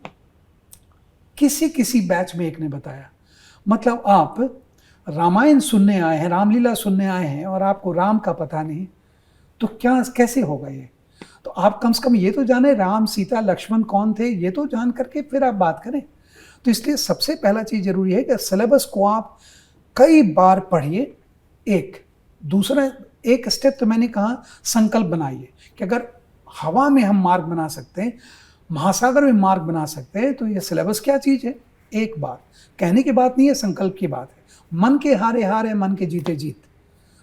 किसी बैच में एक ने बताया। मतलब आप रामायण सुनने आए हैं, रामलीला सुनने आए हैं, और आपको राम का पता नहीं, तो क्या कैसे होगा ये? तो आप कम से कम ये तो जाने राम, सीता, लक्ष्मण कौन थे, ये तो जान करके फिर आप बात करें। तो इसलिए सबसे पहला चीज़ जरूरी है कि सिलेबस को आप कई बार पढ़िए। एक दूसरा एक स्टेप तो मैंने कहा, संकल्प बनाइए कि अगर हवा में हम मार्ग बना सकते हैं, महासागर में मार्ग बना सकते हैं, तो ये सिलेबस क्या चीज़ है? एक बात कहने की बात नहीं है, संकल्प की बात है। मन के हारे हारे, मन के जीते जीत।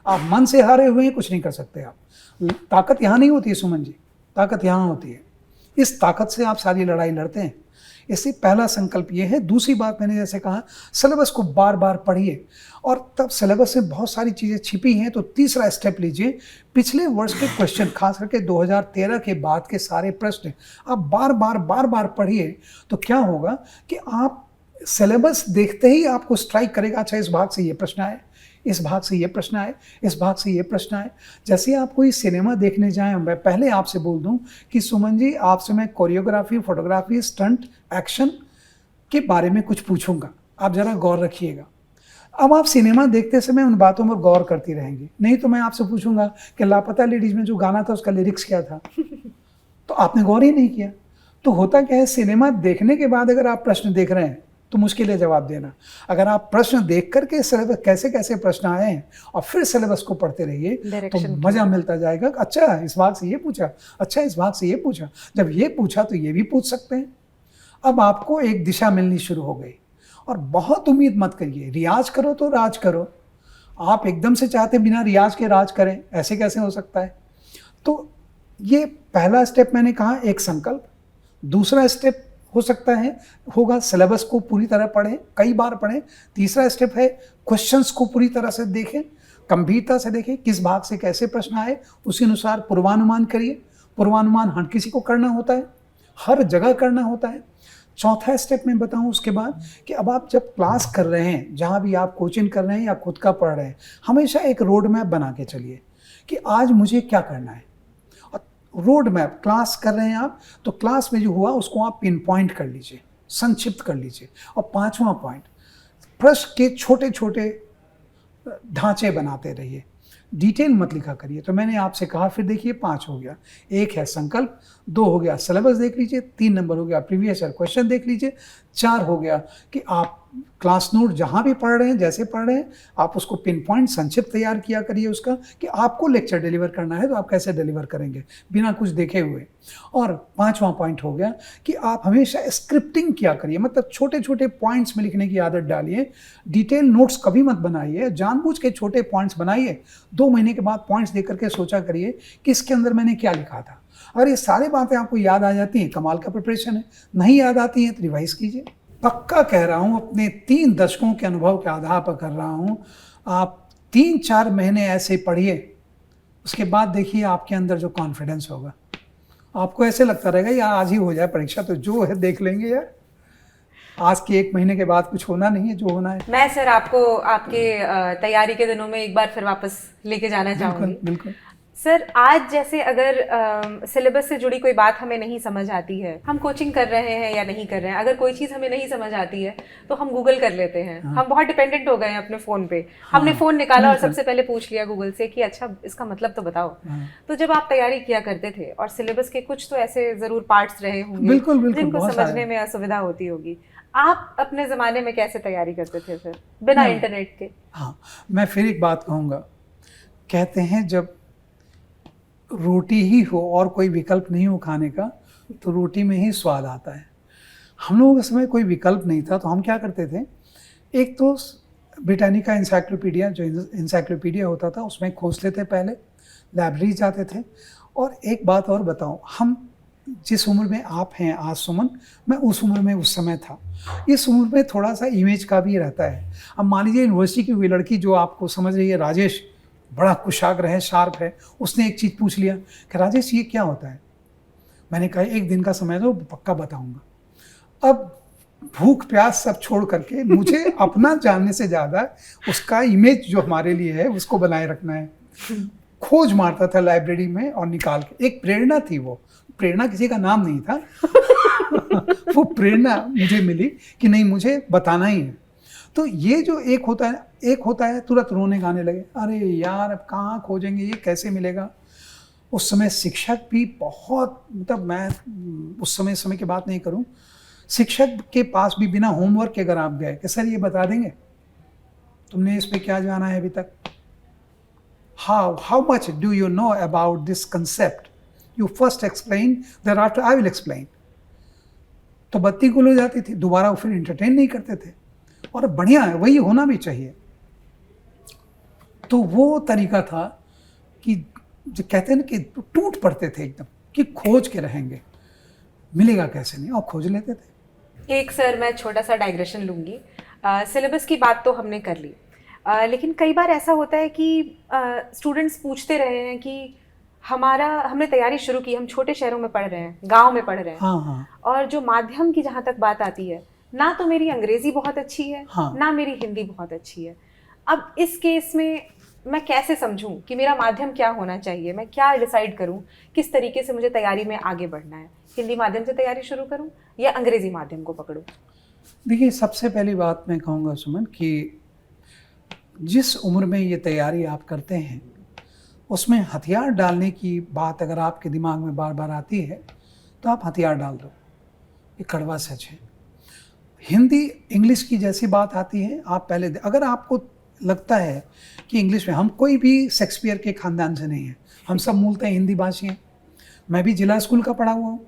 आप मन से हारे हुए हैं, कुछ नहीं कर सकते आप। ताकत यहाँ नहीं होती है सुमन जी, ताकत यहाँ होती है। इस ताकत से आप सारी लड़ाई लड़ते हैं। इसलिए पहला संकल्प ये है। दूसरी बात, मैंने जैसे कहा, सिलेबस को बार बार पढ़िए, और तब सिलेबस में बहुत सारी चीज़ें छिपी हैं, तो तीसरा स्टेप लीजिए, पिछले वर्ष के क्वेश्चन, खास करके 2013 के बाद के सारे प्रश्न आप बार बार पढ़िए। तो क्या होगा कि आप सिलेबस देखते ही आपको स्ट्राइक करेगा, अच्छा इस भाग से ये प्रश्न आए, इस भाग से ये प्रश्न आए, इस भाग से ये प्रश्न आए। जैसे आप कोई सिनेमा देखने जाएं, मैं पहले आपसे बोल दूं कि सुमन जी, आपसे मैं कोरियोग्राफी, फोटोग्राफी, स्टंट, एक्शन के बारे में कुछ पूछूंगा, आप जरा गौर रखिएगा। अब आप सिनेमा देखते समय उन बातों पर गौर करती रहेंगी, नहीं तो मैं आपसे पूछूंगा कि लापता लेडीज में जो गाना था उसका लिरिक्स क्या था, तो आपने गौर ही नहीं किया। तो होता क्या है, सिनेमा देखने के बाद अगर आप प्रश्न देख रहे हैं तो मुश्किल है जवाब देना। अगर आप प्रश्न देख करके सिलेबस कैसे कैसे प्रश्न आए हैं और फिर सिलेबस को पढ़ते रहिए तो मजा मिलता जाएगा। अच्छा इस भाग से ये पूछा, अच्छा इस भाग से ये पूछा, जब ये पूछा तो ये भी पूछ सकते हैं। अब आपको एक दिशा मिलनी शुरू हो गई। और बहुत उम्मीद मत करिए, रियाज करो तो राज करो। आप एकदम से चाहते बिना रियाज के राज करें, ऐसे कैसे हो सकता है। तो ये पहला स्टेप मैंने कहा, एक संकल्प। दूसरा स्टेप हो सकता है होगा सिलेबस को पूरी तरह पढ़ें, कई बार पढ़ें। तीसरा स्टेप है क्वेश्चंस को पूरी तरह से देखें, गंभीरता से देखें, किस भाग से कैसे प्रश्न आए, उसी अनुसार पूर्वानुमान करिए। पूर्वानुमान हर किसी को करना होता है, हर जगह करना होता है। चौथा स्टेप मैं बताऊं उसके बाद कि अब आप जब क्लास कर रहे हैं, जहाँ भी आप कोचिंग कर रहे हैं या खुद का पढ़ रहे हैं, हमेशा एक रोड मैप बना के चलिए कि आज मुझे क्या करना है। रोड मैप, क्लास कर रहे हैं आप तो क्लास में जो हुआ उसको आप पिन पॉइंट कर लीजिए, संक्षिप्त कर लीजिए। और पांचवा पॉइंट, प्रश्न के छोटे छोटे ढांचे बनाते रहिए, डिटेल मत लिखा करिए। तो मैंने आपसे कहा, फिर देखिए 5 हो गया। 1 है संकल्प, 2 हो गया सिलेबस देख लीजिए, 3 नंबर हो गया प्रीवियस ईयर क्वेश्चन देख लीजिए, 4 हो गया कि आप क्लास नोट जहाँ भी पढ़ रहे हैं, जैसे पढ़ रहे हैं, आप उसको पिन पॉइंट संक्षिप्त तैयार किया करिए उसका, कि आपको लेक्चर डिलीवर करना है तो आप कैसे डिलीवर करेंगे बिना कुछ देखे हुए। और 5वां पॉइंट हो गया कि आप हमेशा स्क्रिप्टिंग किया करिए, मतलब छोटे छोटे पॉइंट्स में लिखने की आदत डालिए। डिटेल नोट्स कभी मत बनाइए, जानबूझ के छोटे पॉइंट्स बनाइए। 2 महीने के बाद पॉइंट्स देख करके सोचा करिए कि इसके अंदर मैंने क्या लिखा था। अगर ये सारी बातें आपको याद आ जाती हैं, कमाल का प्रिपरेशन है। नहीं याद आती हैं तो रिवाइज कीजिए। पक्का कह रहा हूँ, अपने 3 दशकों के अनुभव के आधार पर कर रहा हूँ, आप 3-4 महीने ऐसे पढ़िए, उसके बाद देखिए आपके अंदर जो कॉन्फिडेंस होगा, आपको ऐसे लगता रहेगा यार आज ही हो जाए परीक्षा, तो जो है देख लेंगे यार, आज के 1 महीने के बाद कुछ होना नहीं है, जो होना है। मैं सर आपको आपके तैयारी के दिनों में एक बार फिर वापस लेके जाना चाहूँगी। बिल्कुल। सर आज जैसे अगर सिलेबस से जुड़ी कोई बात हमें नहीं समझ आती है, हम कोचिंग कर रहे हैं या नहीं कर रहे हैं, अगर कोई चीज़ हमें नहीं समझ आती है तो हम गूगल कर लेते हैं। हाँ। हम बहुत डिपेंडेंट हो गए हैं अपने फ़ोन पे। हाँ। हमने फ़ोन निकाला और सबसे पहले पूछ लिया गूगल से कि अच्छा इसका मतलब तो बताओ। हाँ। तो जब आप तैयारी किया करते थे और सिलेबस के कुछ तो ऐसे ज़रूर पार्ट्स रहे होंगे बिल्कुल, जिनको समझने में असुविधा होती होगी, आप अपने ज़माने में कैसे तैयारी करते थे सर बिना इंटरनेट के? हाँ, मैं फिर एक बात कहूँगा, कहते हैं जब रोटी ही हो और कोई विकल्प नहीं हो खाने का तो रोटी में ही स्वाद आता है। हम लोगों के समय कोई विकल्प नहीं था, तो हम क्या करते थे, एक तो ब्रिटानिका इंसाइक्लोपीडिया, जो इंसाइक्लोपीडिया होता था उसमें खोजते थे, पहले लाइब्रेरी जाते थे। और एक बात और बताऊं, हम जिस उम्र में आप हैं आज सुमन, मैं उस उम्र में उस समय था। इस उम्र में थोड़ा सा इमेज का भी रहता है। अब मान लीजिए यूनिवर्सिटी की कोई लड़की जो आपको समझ रही है, राजेश बड़ा कुशाग्र है, शार्प है, उसने एक चीज़ पूछ लिया कि राजेश ये क्या होता है। मैंने कहा 1 दिन का समय दो, पक्का बताऊंगा। अब भूख प्यास सब छोड़ करके मुझे अपना जानने से ज़्यादा उसका इमेज जो हमारे लिए है उसको बनाए रखना है। खोज मारता था लाइब्रेरी में और निकाल के, एक प्रेरणा थी, वो प्रेरणा किसी का नाम नहीं था वो प्रेरणा मुझे मिली कि नहीं मुझे बताना ही है। तो ये जो एक होता है तुरंत रोने गाने लगे, अरे यार अब कहाँ खोजेंगे, ये कैसे मिलेगा। उस समय शिक्षक भी बहुत, मतलब मैं उस समय की बात नहीं करूं, शिक्षक के पास भी बिना होमवर्क के अगर आप गए कि सर ये बता देंगे तुमने इस पे क्या जाना है अभी तक, how much do you know about this concept, you first explain thereafter I will explain। तो बत्ती गुल हो जाती थी, दोबारा वो फिर एंटरटेन नहीं करते थे। और बढ़िया है, वही होना भी चाहिए। तो वो तरीका था कि जो कहते हैं ना कि टूट पड़ते थे एकदम, कि खोज के रहेंगे। मिलेगा कैसे नहीं, और खोज लेते थे। एक सर मैं छोटा सा डाइग्रेशन लूँगी। सिलेबस की बात तो हमने कर ली, लेकिन कई बार ऐसा होता है कि स्टूडेंट्स पूछते रहे हैं कि हमने तैयारी शुरू की, हम छोटे शहरों में पढ़ रहे हैं, गांव में पढ़ रहे हैं, हाँ हाँ और जो माध्यम की जहाँ तक बात आती है, ना तो मेरी अंग्रेज़ी बहुत अच्छी है, हाँ। ना मेरी हिंदी बहुत अच्छी है। अब इस केस में मैं कैसे समझूं कि मेरा माध्यम क्या होना चाहिए, मैं क्या डिसाइड करूं, किस तरीके से मुझे तैयारी में आगे बढ़ना है? हिंदी माध्यम से तैयारी शुरू करूं या अंग्रेज़ी माध्यम को पकड़ूं? देखिए, सबसे पहली बात मैं कहूँगा सुमन कि जिस उम्र में ये तैयारी आप करते हैं, उसमें हथियार डालने की बात अगर आपके दिमाग में बार बार आती है तो आप हथियार डाल दो, ये कड़वा सच है। हिंदी इंग्लिश की जैसी बात आती है, आप पहले अगर आपको लगता है कि इंग्लिश में, हम कोई भी शेक्सपियर के ख़ानदान से नहीं है, हम सब मूलतः हिंदी भाषी हैं। मैं भी जिला स्कूल का पढ़ा हुआ हूँ,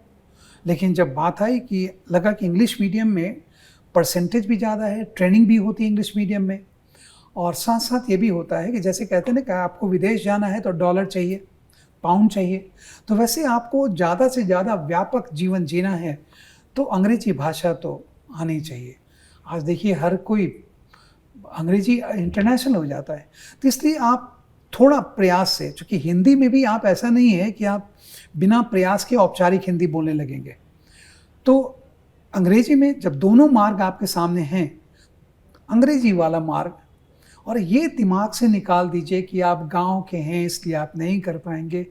लेकिन जब बात आई कि लगा कि इंग्लिश मीडियम में परसेंटेज भी ज़्यादा है, ट्रेनिंग भी होती है इंग्लिश मीडियम में, और साथ साथ ये भी होता है कि जैसे कहते हैं ना कि आपको विदेश जाना है तो डॉलर चाहिए, पाउंड चाहिए, तो वैसे आपको ज़्यादा से ज़्यादा व्यापक जीवन जीना है तो अंग्रेजी भाषा तो आनी चाहिए। आज देखिए हर कोई अंग्रेजी इंटरनेशनल हो जाता है, तो इसलिए आप थोड़ा प्रयास से, चूँकि हिंदी में भी आप ऐसा नहीं है कि आप बिना प्रयास के औपचारिक हिंदी बोलने लगेंगे, तो अंग्रेजी में जब दोनों मार्ग आपके सामने हैं, अंग्रेजी वाला मार्ग, और ये दिमाग से निकाल दीजिए कि आप गांव के हैं इसलिए आप नहीं कर पाएंगे।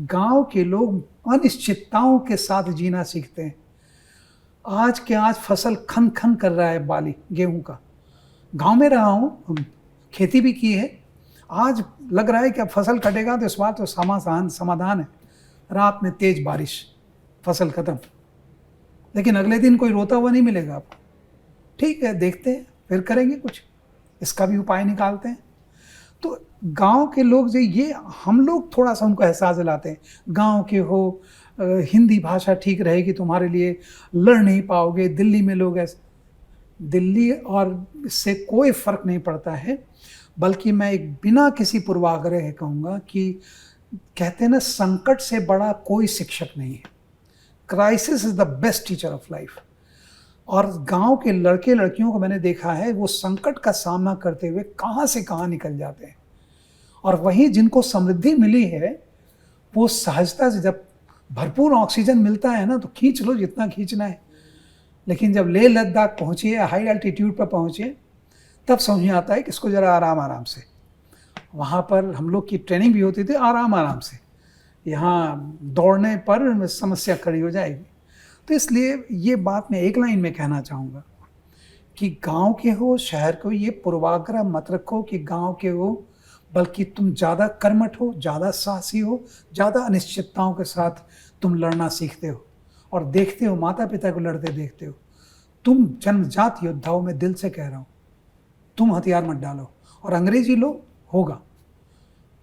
गांव के लोग अनिश्चितताओं के साथ जीना सीखते हैं। आज के आज फसल खन खन कर रहा है बाली गेहूं का, गांव में रहा हूँ, खेती भी की है, आज लग रहा है कि अब फसल कटेगा तो इस बार तो समाधान है, रात में तेज बारिश, फसल खत्म, लेकिन अगले दिन कोई रोता हुआ नहीं मिलेगा आपको। ठीक है, देखते हैं फिर करेंगे कुछ, इसका भी उपाय निकालते हैं। तो गांव के लोग जो ये, हम लोग थोड़ा सा उनको एहसास दिलाते हैं, गांव के हो, हिंदी भाषा ठीक रहेगी तुम्हारे लिए, लड़ नहीं पाओगे, दिल्ली में लोग ऐसे, दिल्ली और इससे कोई फ़र्क नहीं पड़ता है, बल्कि मैं एक बिना किसी पूर्वाग्रह कहूँगा कि कहते हैं ना, संकट से बड़ा कोई शिक्षक नहीं है। Crisis is the best teacher of life. और गांव के लड़के लड़कियों को मैंने देखा है, वो संकट का सामना करते हुए कहाँ से कहाँ निकल जाते हैं, और वहीं जिनको समृद्धि मिली है वो सहजता से, जब भरपूर ऑक्सीजन मिलता है ना तो खींच लो जितना खींचना है, लेकिन जब लेह लद्दाख पहुँचिए, हाई एल्टीट्यूड पर पहुँचिए, तब समझ में आता है कि इसको ज़रा आराम आराम से। वहाँ पर हम लोग की ट्रेनिंग भी होती थी आराम आराम से, यहाँ दौड़ने पर समस्या खड़ी हो जाएगी। तो इसलिए ये बात मैं एक लाइन में कहना चाहूँगा कि गांव के हो शहर को, ये पूर्वाग्रह मत रखो कि गांव के हो, बल्कि तुम ज़्यादा कर्मठ हो, ज़्यादा साहसी हो, ज़्यादा अनिश्चितताओं के साथ तुम लड़ना सीखते हो और देखते हो, माता पिता को लड़ते देखते हो। तुम जन्मजात योद्धा हो, मैं दिल से कह रहा हूँ, तुम हथियार मत डालो और अंग्रेजी लो, होगा।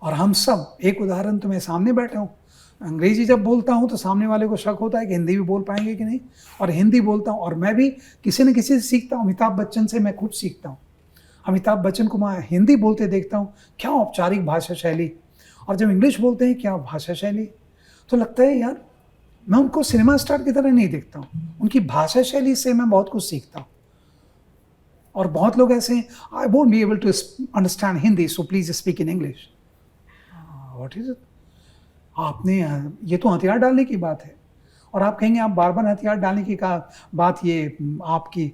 और हम सब, एक उदाहरण तो मैं सामने बैठा हूँ, अंग्रेजी जब बोलता हूँ तो सामने वाले को शक होता है कि हिंदी भी बोल पाएंगे कि नहीं, और हिंदी बोलता हूँ, और मैं भी किसी न किसी से सीखता हूँ। अमिताभ बच्चन से मैं खूब सीखता हूँ। अमिताभ बच्चन को मैं हिंदी बोलते देखता हूँ, क्या औपचारिक भाषा शैली, और जब इंग्लिश बोलते हैं क्या भाषा शैली, तो लगता है यार मैं उनको सिनेमा स्टार की तरह नहीं देखता हूँ, उनकी भाषा शैली से मैं बहुत कुछ सीखता हूँ। और बहुत लोग ऐसे हैं, I won't be able to understand Hindi, so please speak in English. What is it? आपने, ये तो हथियार डालने की बात है, और आप कहेंगे आप बार बार हथियार डालने की बात, ये आपकी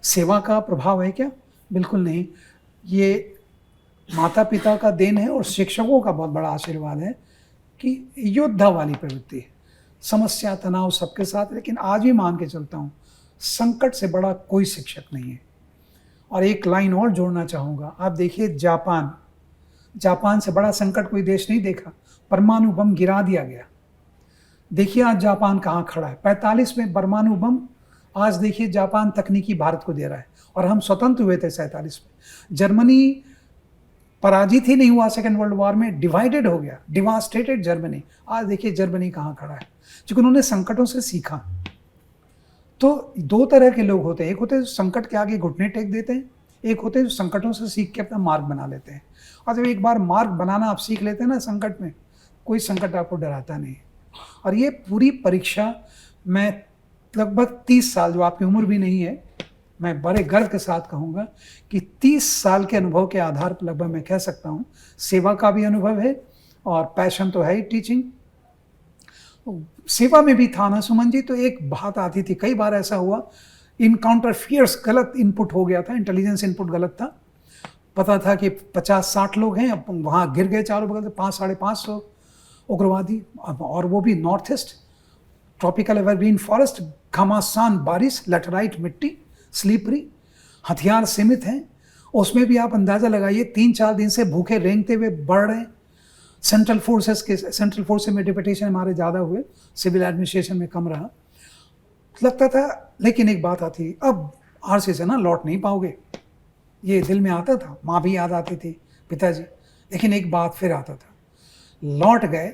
सेवा का प्रभाव है क्या? बिल्कुल नहीं, ये माता पिता का देन है और शिक्षकों का बहुत बड़ा आशीर्वाद है कि योद्धा वाली प्रवृत्ति है, समस्या तनाव सबके साथ। लेकिन आज भी मान के चलता हूँ, संकट से बड़ा कोई शिक्षक नहीं है। और एक लाइन और जोड़ना चाहूँगा, आप देखिए जापान से बड़ा संकट कोई देश नहीं देखा, परमाणु बम गिरा दिया गया। देखिए आज जापान कहाँ खड़ा है, 45 में परमाणु बम, आज देखिए जापान तकनीकी भारत को दे रहा है, और हम स्वतंत्र हुए थे 47 में। जर्मनी पराजित ही नहीं हुआ सेकेंड वर्ल्ड वॉर में, डिवाइडेड हो गया, डिवास्टेटेड जर्मनी। आज देखिए जर्मनी कहाँ खड़ा है, क्योंकि उन्होंने संकटों से सीखा। तो दो तरह के लोग होते हैं, एक होते हैं जो संकट के आगे घुटने टेक देते हैं, एक होते हैं जो संकटों से सीख के अपना मार्ग बना लेते हैं। और जब एक बार मार्ग बनाना आप सीख लेते हैं ना संकट में, कोई संकट आपको डराता नहीं। और ये पूरी परीक्षा मैं लगभग 30 साल, जो आपकी उम्र भी नहीं है, मैं बड़े गर्व के साथ कहूँगा कि 30 साल के अनुभव के आधार पर लगभग मैं कह सकता हूँ, सेवा का भी अनुभव है और पैशन तो है ही टीचिंग। सेवा में भी था ना सुमन जी, तो एक बात आती थी, कई बार ऐसा हुआ, इनकाउंटर फियर्स, गलत इनपुट हो गया था, इंटेलिजेंस इनपुट गलत था। पता था कि 50-60 लोग हैं, अब वहाँ गिर गए चारों बगल से 500-550 उग्रवादी, और वो भी north east, tropical evergreen forest, घमासान बारिश, लैटेराइट मिट्टी, स्लीपरी, हथियार सीमित हैं। उसमें भी आप अंदाज़ा लगाइए 3-4 दिन से भूखे रेंगते हुए बढ़ रहे हैं। सेंट्रल फोर्सेस में डिप्यूटेशन हमारे ज़्यादा हुए, सिविल एडमिनिस्ट्रेशन में कम रहा, लगता था। लेकिन एक बात आती, अब आरसी से ना लौट नहीं पाओगे, ये दिल में आता था, माँ भी याद आती थी, पिताजी। लेकिन एक बात फिर आता था, लौट गए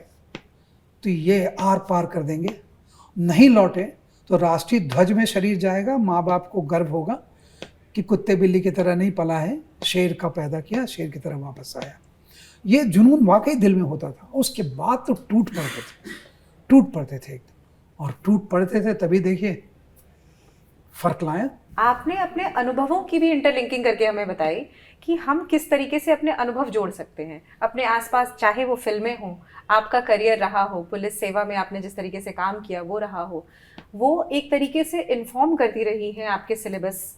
तो ये आर पार कर देंगे, नहीं लौटे तो राष्ट्रीय ध्वज में शरीर जाएगा, माँ बाप को गर्व होगा कि कुत्ते बिल्ली की तरह नहीं पला है, शेर का पैदा किया, शेर की तरह वापस आया। ये जुनून वाकई दिल में होता था। उसके बाद तो टूट पड़ते थे एकदम, और टूट पड़ते थे तभी देखिए फर्क लाया। आपने अपने अनुभवों की भी इंटरलिंकिंग करके हमें बताई कि हम किस तरीके से अपने अनुभव जोड़ सकते हैं अपने आसपास, चाहे वो फिल्में हों, आपका करियर रहा हो, पुलिस सेवा में आपने जिस तरीके से काम किया वो रहा हो, वो एक तरीके से इन्फॉर्म करती रही है आपके सिलेबस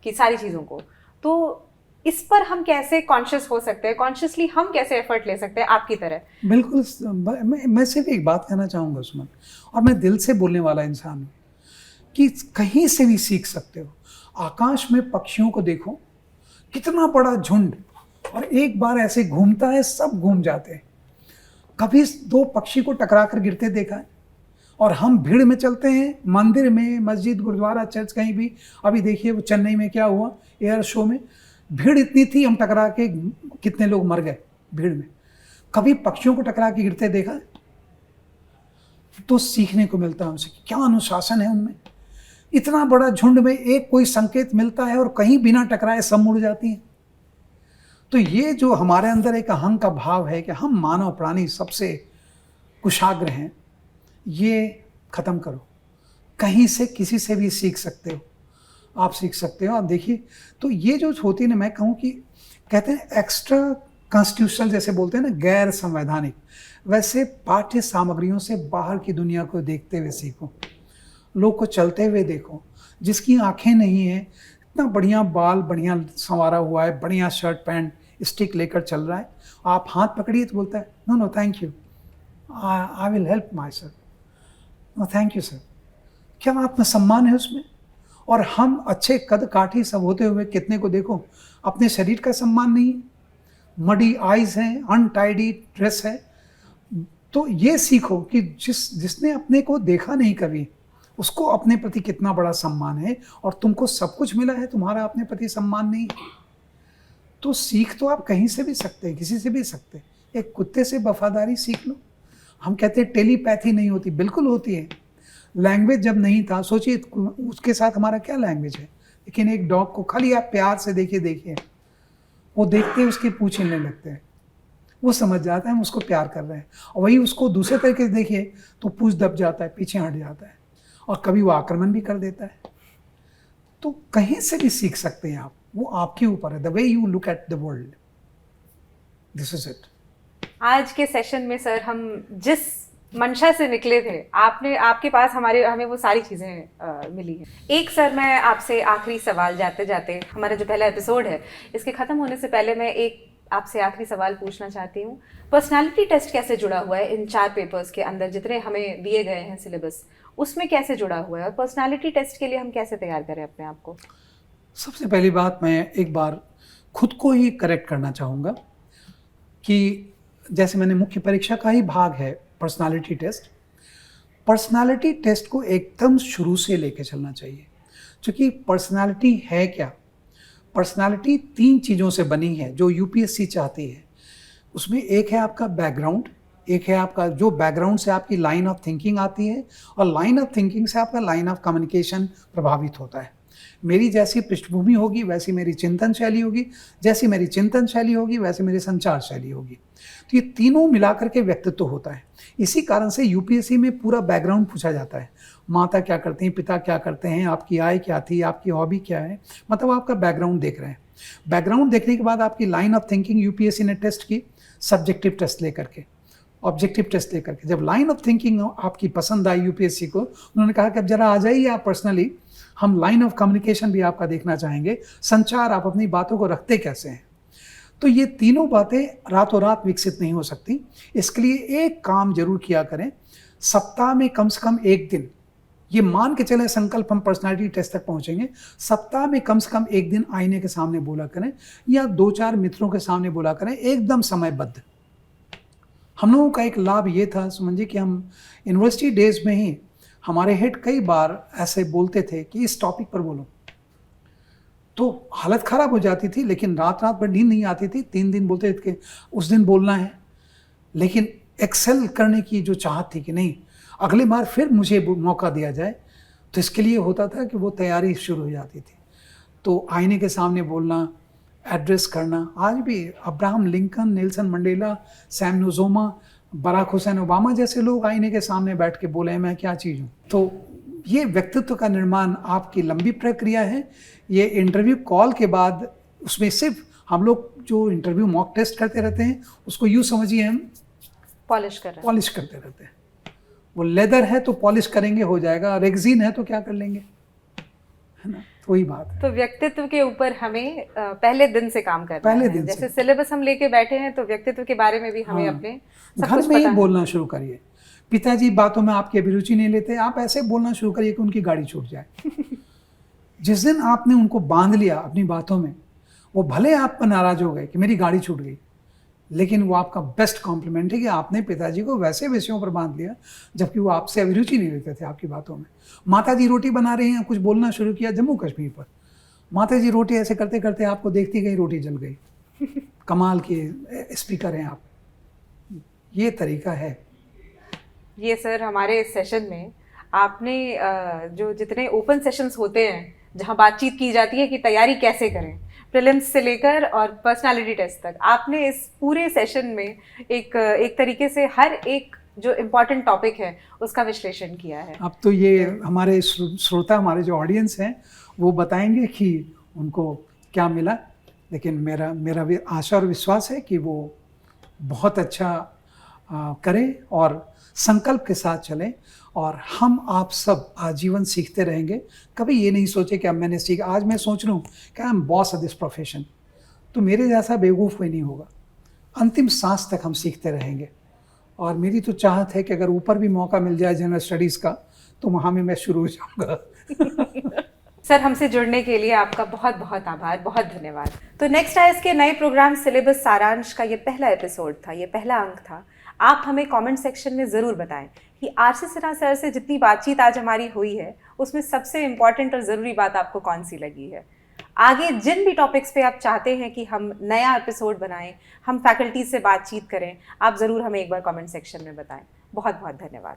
की सारी चीज़ों को। तो इस पर हम कैसे कॉन्शियस हो सकते हैं, कॉन्शियसली हम कैसे एफर्ट ले सकते हैं आपकी तरह? बिल्कुल, मैं सिर्फ एक बात कहना चाहूँगा सुमन, और मैं दिल से बोलने वाला इंसान हूँ, कि कहीं से भी सीख सकते हो। आकाश में पक्षियों को देखो, कितना बड़ा झुंड, और एक बार ऐसे घूमता है, सब घूम जाते हैं। कभी 2 पक्षी को टकरा कर गिरते देखा है? और हम भीड़ में चलते हैं, मंदिर में, मस्जिद, गुरुद्वारा, चर्च, कहीं भी। अभी देखिए वो चेन्नई में क्या हुआ, एयर शो में भीड़ इतनी थी, हम टकरा के कितने लोग मर गए भीड़ में। कभी पक्षियों को टकरा के गिरते देखा है? तो सीखने को मिलता है उनसे, क्या अनुशासन है उनमें। इतना बड़ा झुंड में एक कोई संकेत मिलता है और कहीं बिना टकराए सब मुड़ जाती हैं। तो ये जो हमारे अंदर एक अहंग का भाव है कि हम मानव प्राणी सबसे कुशाग्र हैं, ये खत्म करो। कहीं से किसी से भी सीख सकते हो, आप सीख सकते हो। आप देखिए, तो ये जो होती है ना, मैं कहूँ कि कहते हैं एक्स्ट्रा कॉन्स्टिट्यूशनल, जैसे बोलते हैं ना, गैर संवैधानिक, वैसे पाठ्य सामग्रियों से बाहर की दुनिया को देखते हुए सीखो, लोग को चलते हुए देखो। जिसकी आंखें नहीं है, इतना बढ़िया बाल बढ़िया संवारा हुआ है, बढ़िया शर्ट पैंट स्टिक लेकर चल रहा है, आप हाथ पकड़िए तो बोलता है no no thank you, I will help my sir, no thank you sir. क्या आत्मसम्मान है उसमें? और हम अच्छे कद काठी सब होते हुए कितने को देखो अपने शरीर का सम्मान नहीं है, मडी आइज हैं, अनटाइडी ड्रेस है। तो ये सीखो कि जिसने अपने को देखा नहीं कभी, उसको अपने प्रति कितना बड़ा सम्मान है, और तुमको सब कुछ मिला है, तुम्हारा अपने प्रति सम्मान नहीं है। तो सीख तो आप कहीं से भी सकते हैं, किसी से भी सकते हैं। एक कुत्ते से वफादारी सीख लो। हम कहते हैं टेलीपैथी नहीं होती, बिल्कुल होती है। लैंग्वेज जब नहीं था, सोचिए उसके साथ हमारा क्या लैंग्वेज है। लेकिन एक डॉग को खाली आप प्यार से देखिए, वो देखते ही उसकी पूँछ हिलने लगते हैं, वो समझ जाता है हम उसको प्यार कर रहे हैं। और वही उसको दूसरे तरीके से देखिए तो पूँछ दब जाता है, पीछे हट जाता है, और कभी वो आक्रमण भी कर देता है। तो कहीं से भी सीख सकते हैं आप, वो आपके ऊपर है, the way you look at the world, this is it. आज के सेशन में सर हम जिस मंशा से निकले थे, आपके पास हमें वो सारी चीज़ें मिली हैं। एक सर, मैं आपसे आखिरी सवाल जाते जाते, हमारा जो पहला एपिसोड है इसके ख़त्म होने से पहले मैं एक आपसे आखिरी सवाल पूछना चाहती हूँ। पर्सनालिटी टेस्ट कैसे जुड़ा हुआ है इन 4 पेपर्स के अंदर, जितने हमें दिए गए हैं सिलेबस, उसमें कैसे जुड़ा हुआ है, और पर्सनालिटी टेस्ट के लिए हम कैसे तैयार करें अपने आप को? सबसे पहली बात, मैं एक बार खुद को ही करेक्ट करना चाहूँगा कि जैसे मैंने मुख्य परीक्षा का ही भाग है पर्सनालिटी टेस्ट, पर्सनालिटी टेस्ट को एकदम शुरू से लेके चलना चाहिए। क्योंकि पर्सनालिटी है क्या? पर्सनालिटी 3 चीज़ों से बनी है जो यूपीएससी चाहती है। उसमें एक है आपका बैकग्राउंड, एक है आपका जो बैकग्राउंड से आपकी लाइन ऑफ थिंकिंग आती है, और लाइन ऑफ थिंकिंग से आपका लाइन ऑफ कम्युनिकेशन प्रभावित होता है। मेरी जैसी पृष्ठभूमि होगी वैसी मेरी चिंतन शैली होगी, जैसी मेरी चिंतन शैली होगी वैसे मेरी संचार शैली होगी। तो ये तीनों मिलाकर के व्यक्तित्व होता है। इसी कारण से यूपीएससी में पूरा बैकग्राउंड पूछा जाता है, माता क्या करते हैं, पिता क्या करते हैं, आपकी आय क्या थी, आपकी हॉबी क्या है, मतलब आपका बैकग्राउंड देख रहे हैं। बैकग्राउंड देखने के बाद आपकी लाइन ऑफ थिंकिंग यूपीएससी ने टेस्ट की, सब्जेक्टिव टेस्ट लेकर के, ऑब्जेक्टिव टेस्ट लेकर के। जब लाइन ऑफ थिंकिंग आपकी पसंद आई यूपीएससी को, उन्होंने कहा कि अब जरा आ जाइए आप पर्सनली, हम लाइन ऑफ कम्युनिकेशन भी आपका देखना चाहेंगे, संचार, आप अपनी बातों को रखते कैसे हैं। तो ये तीनों बातें रातों रात विकसित नहीं हो सकती। इसके लिए एक काम जरूर किया करें, सप्ताह में कम से कम एक दिन, ये मान के चले संकल्प हम पर्सनालिटी टेस्ट तक पहुंचेंगे, सप्ताह में कम से कम एक दिन आईने के सामने बोला करें या 2-4 मित्रों के सामने बोला करें, एकदम समयबद्ध। हम लोगों का एक लाभ ये था सुमन जी कि हम यूनिवर्सिटी डेज में ही, हमारे हेड कई बार ऐसे बोलते थे कि इस टॉपिक पर बोलो, तो हालत ख़राब हो जाती थी, लेकिन रात भर नींद नहीं आती थी। 3 दिन बोलते थे कि उस दिन बोलना है, लेकिन एक्सेल करने की जो चाहत थी कि नहीं अगले बार फिर मुझे मौका दिया जाए, तो इसके लिए होता था कि वो तैयारी शुरू हो जाती थी। तो आईने के सामने बोलना, एड्रेस करना, आज भी Abraham Lincoln, Nelson Mandela, Sam Nujoma, Barack Hussein Obama जैसे लोग आईने के सामने बैठ के बोले मैं क्या चीज़ हूँ। तो ये व्यक्तित्व का निर्माण आपकी लंबी प्रक्रिया है। ये इंटरव्यू कॉल के बाद, उसमें सिर्फ हम लोग जो इंटरव्यू मॉक टेस्ट करते रहते हैं, उसको यूँ समझिए हम पॉलिश करते रहते हैं। वो लेदर है तो पॉलिश करेंगे हो जाएगा, रेगजीन है तो क्या कर लेंगे, है ना, तो वही बात है। तो व्यक्तित्व के ऊपर हमें पहले दिन से काम करना पहले है। दिन जैसे से। सिलेबस हम लेके बैठे हैं, तो व्यक्तित्व के बारे में भी हमें अपने सब घर कुछ में ही पता है। बोलना शुरू करिए। पिताजी बातों में आपकी अभिरुचि नहीं लेते, आप ऐसे बोलना शुरू करिए कि उनकी गाड़ी छूट जाए। जिस दिन आपने उनको बांध लिया अपनी बातों में, वो भले आप पर नाराज हो गए कि मेरी गाड़ी छूट गई, लेकिन वो आपका बेस्ट कॉम्प्लीमेंट है कि आपने पिताजी को वैसे विषयों पर बांध लिया जबकि वो आपसे अभिरुचि नहीं लेते थे आपकी बातों में। माता जी रोटी बना रही हैं, कुछ बोलना शुरू किया जम्मू कश्मीर पर, माता जी रोटी ऐसे करते करते आपको देखती गई, रोटी जल गई। कमाल के स्पीकर हैं आप। ये तरीका है। ये सर हमारे इस सेशन में आपने जो जितने ओपन सेशंस होते हैं जहाँ बातचीत की जाती है कि तैयारी कैसे करें, प्रीलिम्स से लेकर और पर्सनालिटी टेस्ट तक, आपने इस पूरे सेशन में एक तरीके से हर एक जो इम्पोर्टेंट टॉपिक है उसका विश्लेषण किया है। अब तो ये हमारे श्रोता, हमारे जो ऑडियंस हैं, वो बताएंगे कि उनको क्या मिला, लेकिन मेरा भी आशा और विश्वास है कि वो बहुत अच्छा करें और संकल्प के साथ चलें। और हम आप सब आजीवन सीखते रहेंगे। कभी ये नहीं सोचे कि अब मैंने सीखा, आज मैं सोच रहा हूँ कि I am boss of this profession, तो मेरे जैसा बेवकूफ़ कोई नहीं होगा। अंतिम सांस तक हम सीखते रहेंगे। और मेरी तो चाहत है कि अगर ऊपर भी मौका मिल जाए जनरल स्टडीज़ का, तो वहाँ में मैं शुरू हो जाऊँगा। सर, हमसे जुड़ने के लिए आपका बहुत बहुत आभार, बहुत धन्यवाद। तो नेक्स्ट आईएएस के नए प्रोग्राम सिलेबस सारांश का ये पहला एपिसोड था, ये पहला अंक था। आप हमें कमेंट सेक्शन में ज़रूर बताएं कि आरसी सिन्हा सर से जितनी बातचीत आज हमारी हुई है उसमें सबसे इम्पॉर्टेंट और ज़रूरी बात आपको कौन सी लगी है। आगे जिन भी टॉपिक्स पे आप चाहते हैं कि हम नया एपिसोड बनाएं, हम फैकल्टी से बातचीत करें, आप ज़रूर हमें एक बार कमेंट सेक्शन में बताएं। बहुत बहुत धन्यवाद।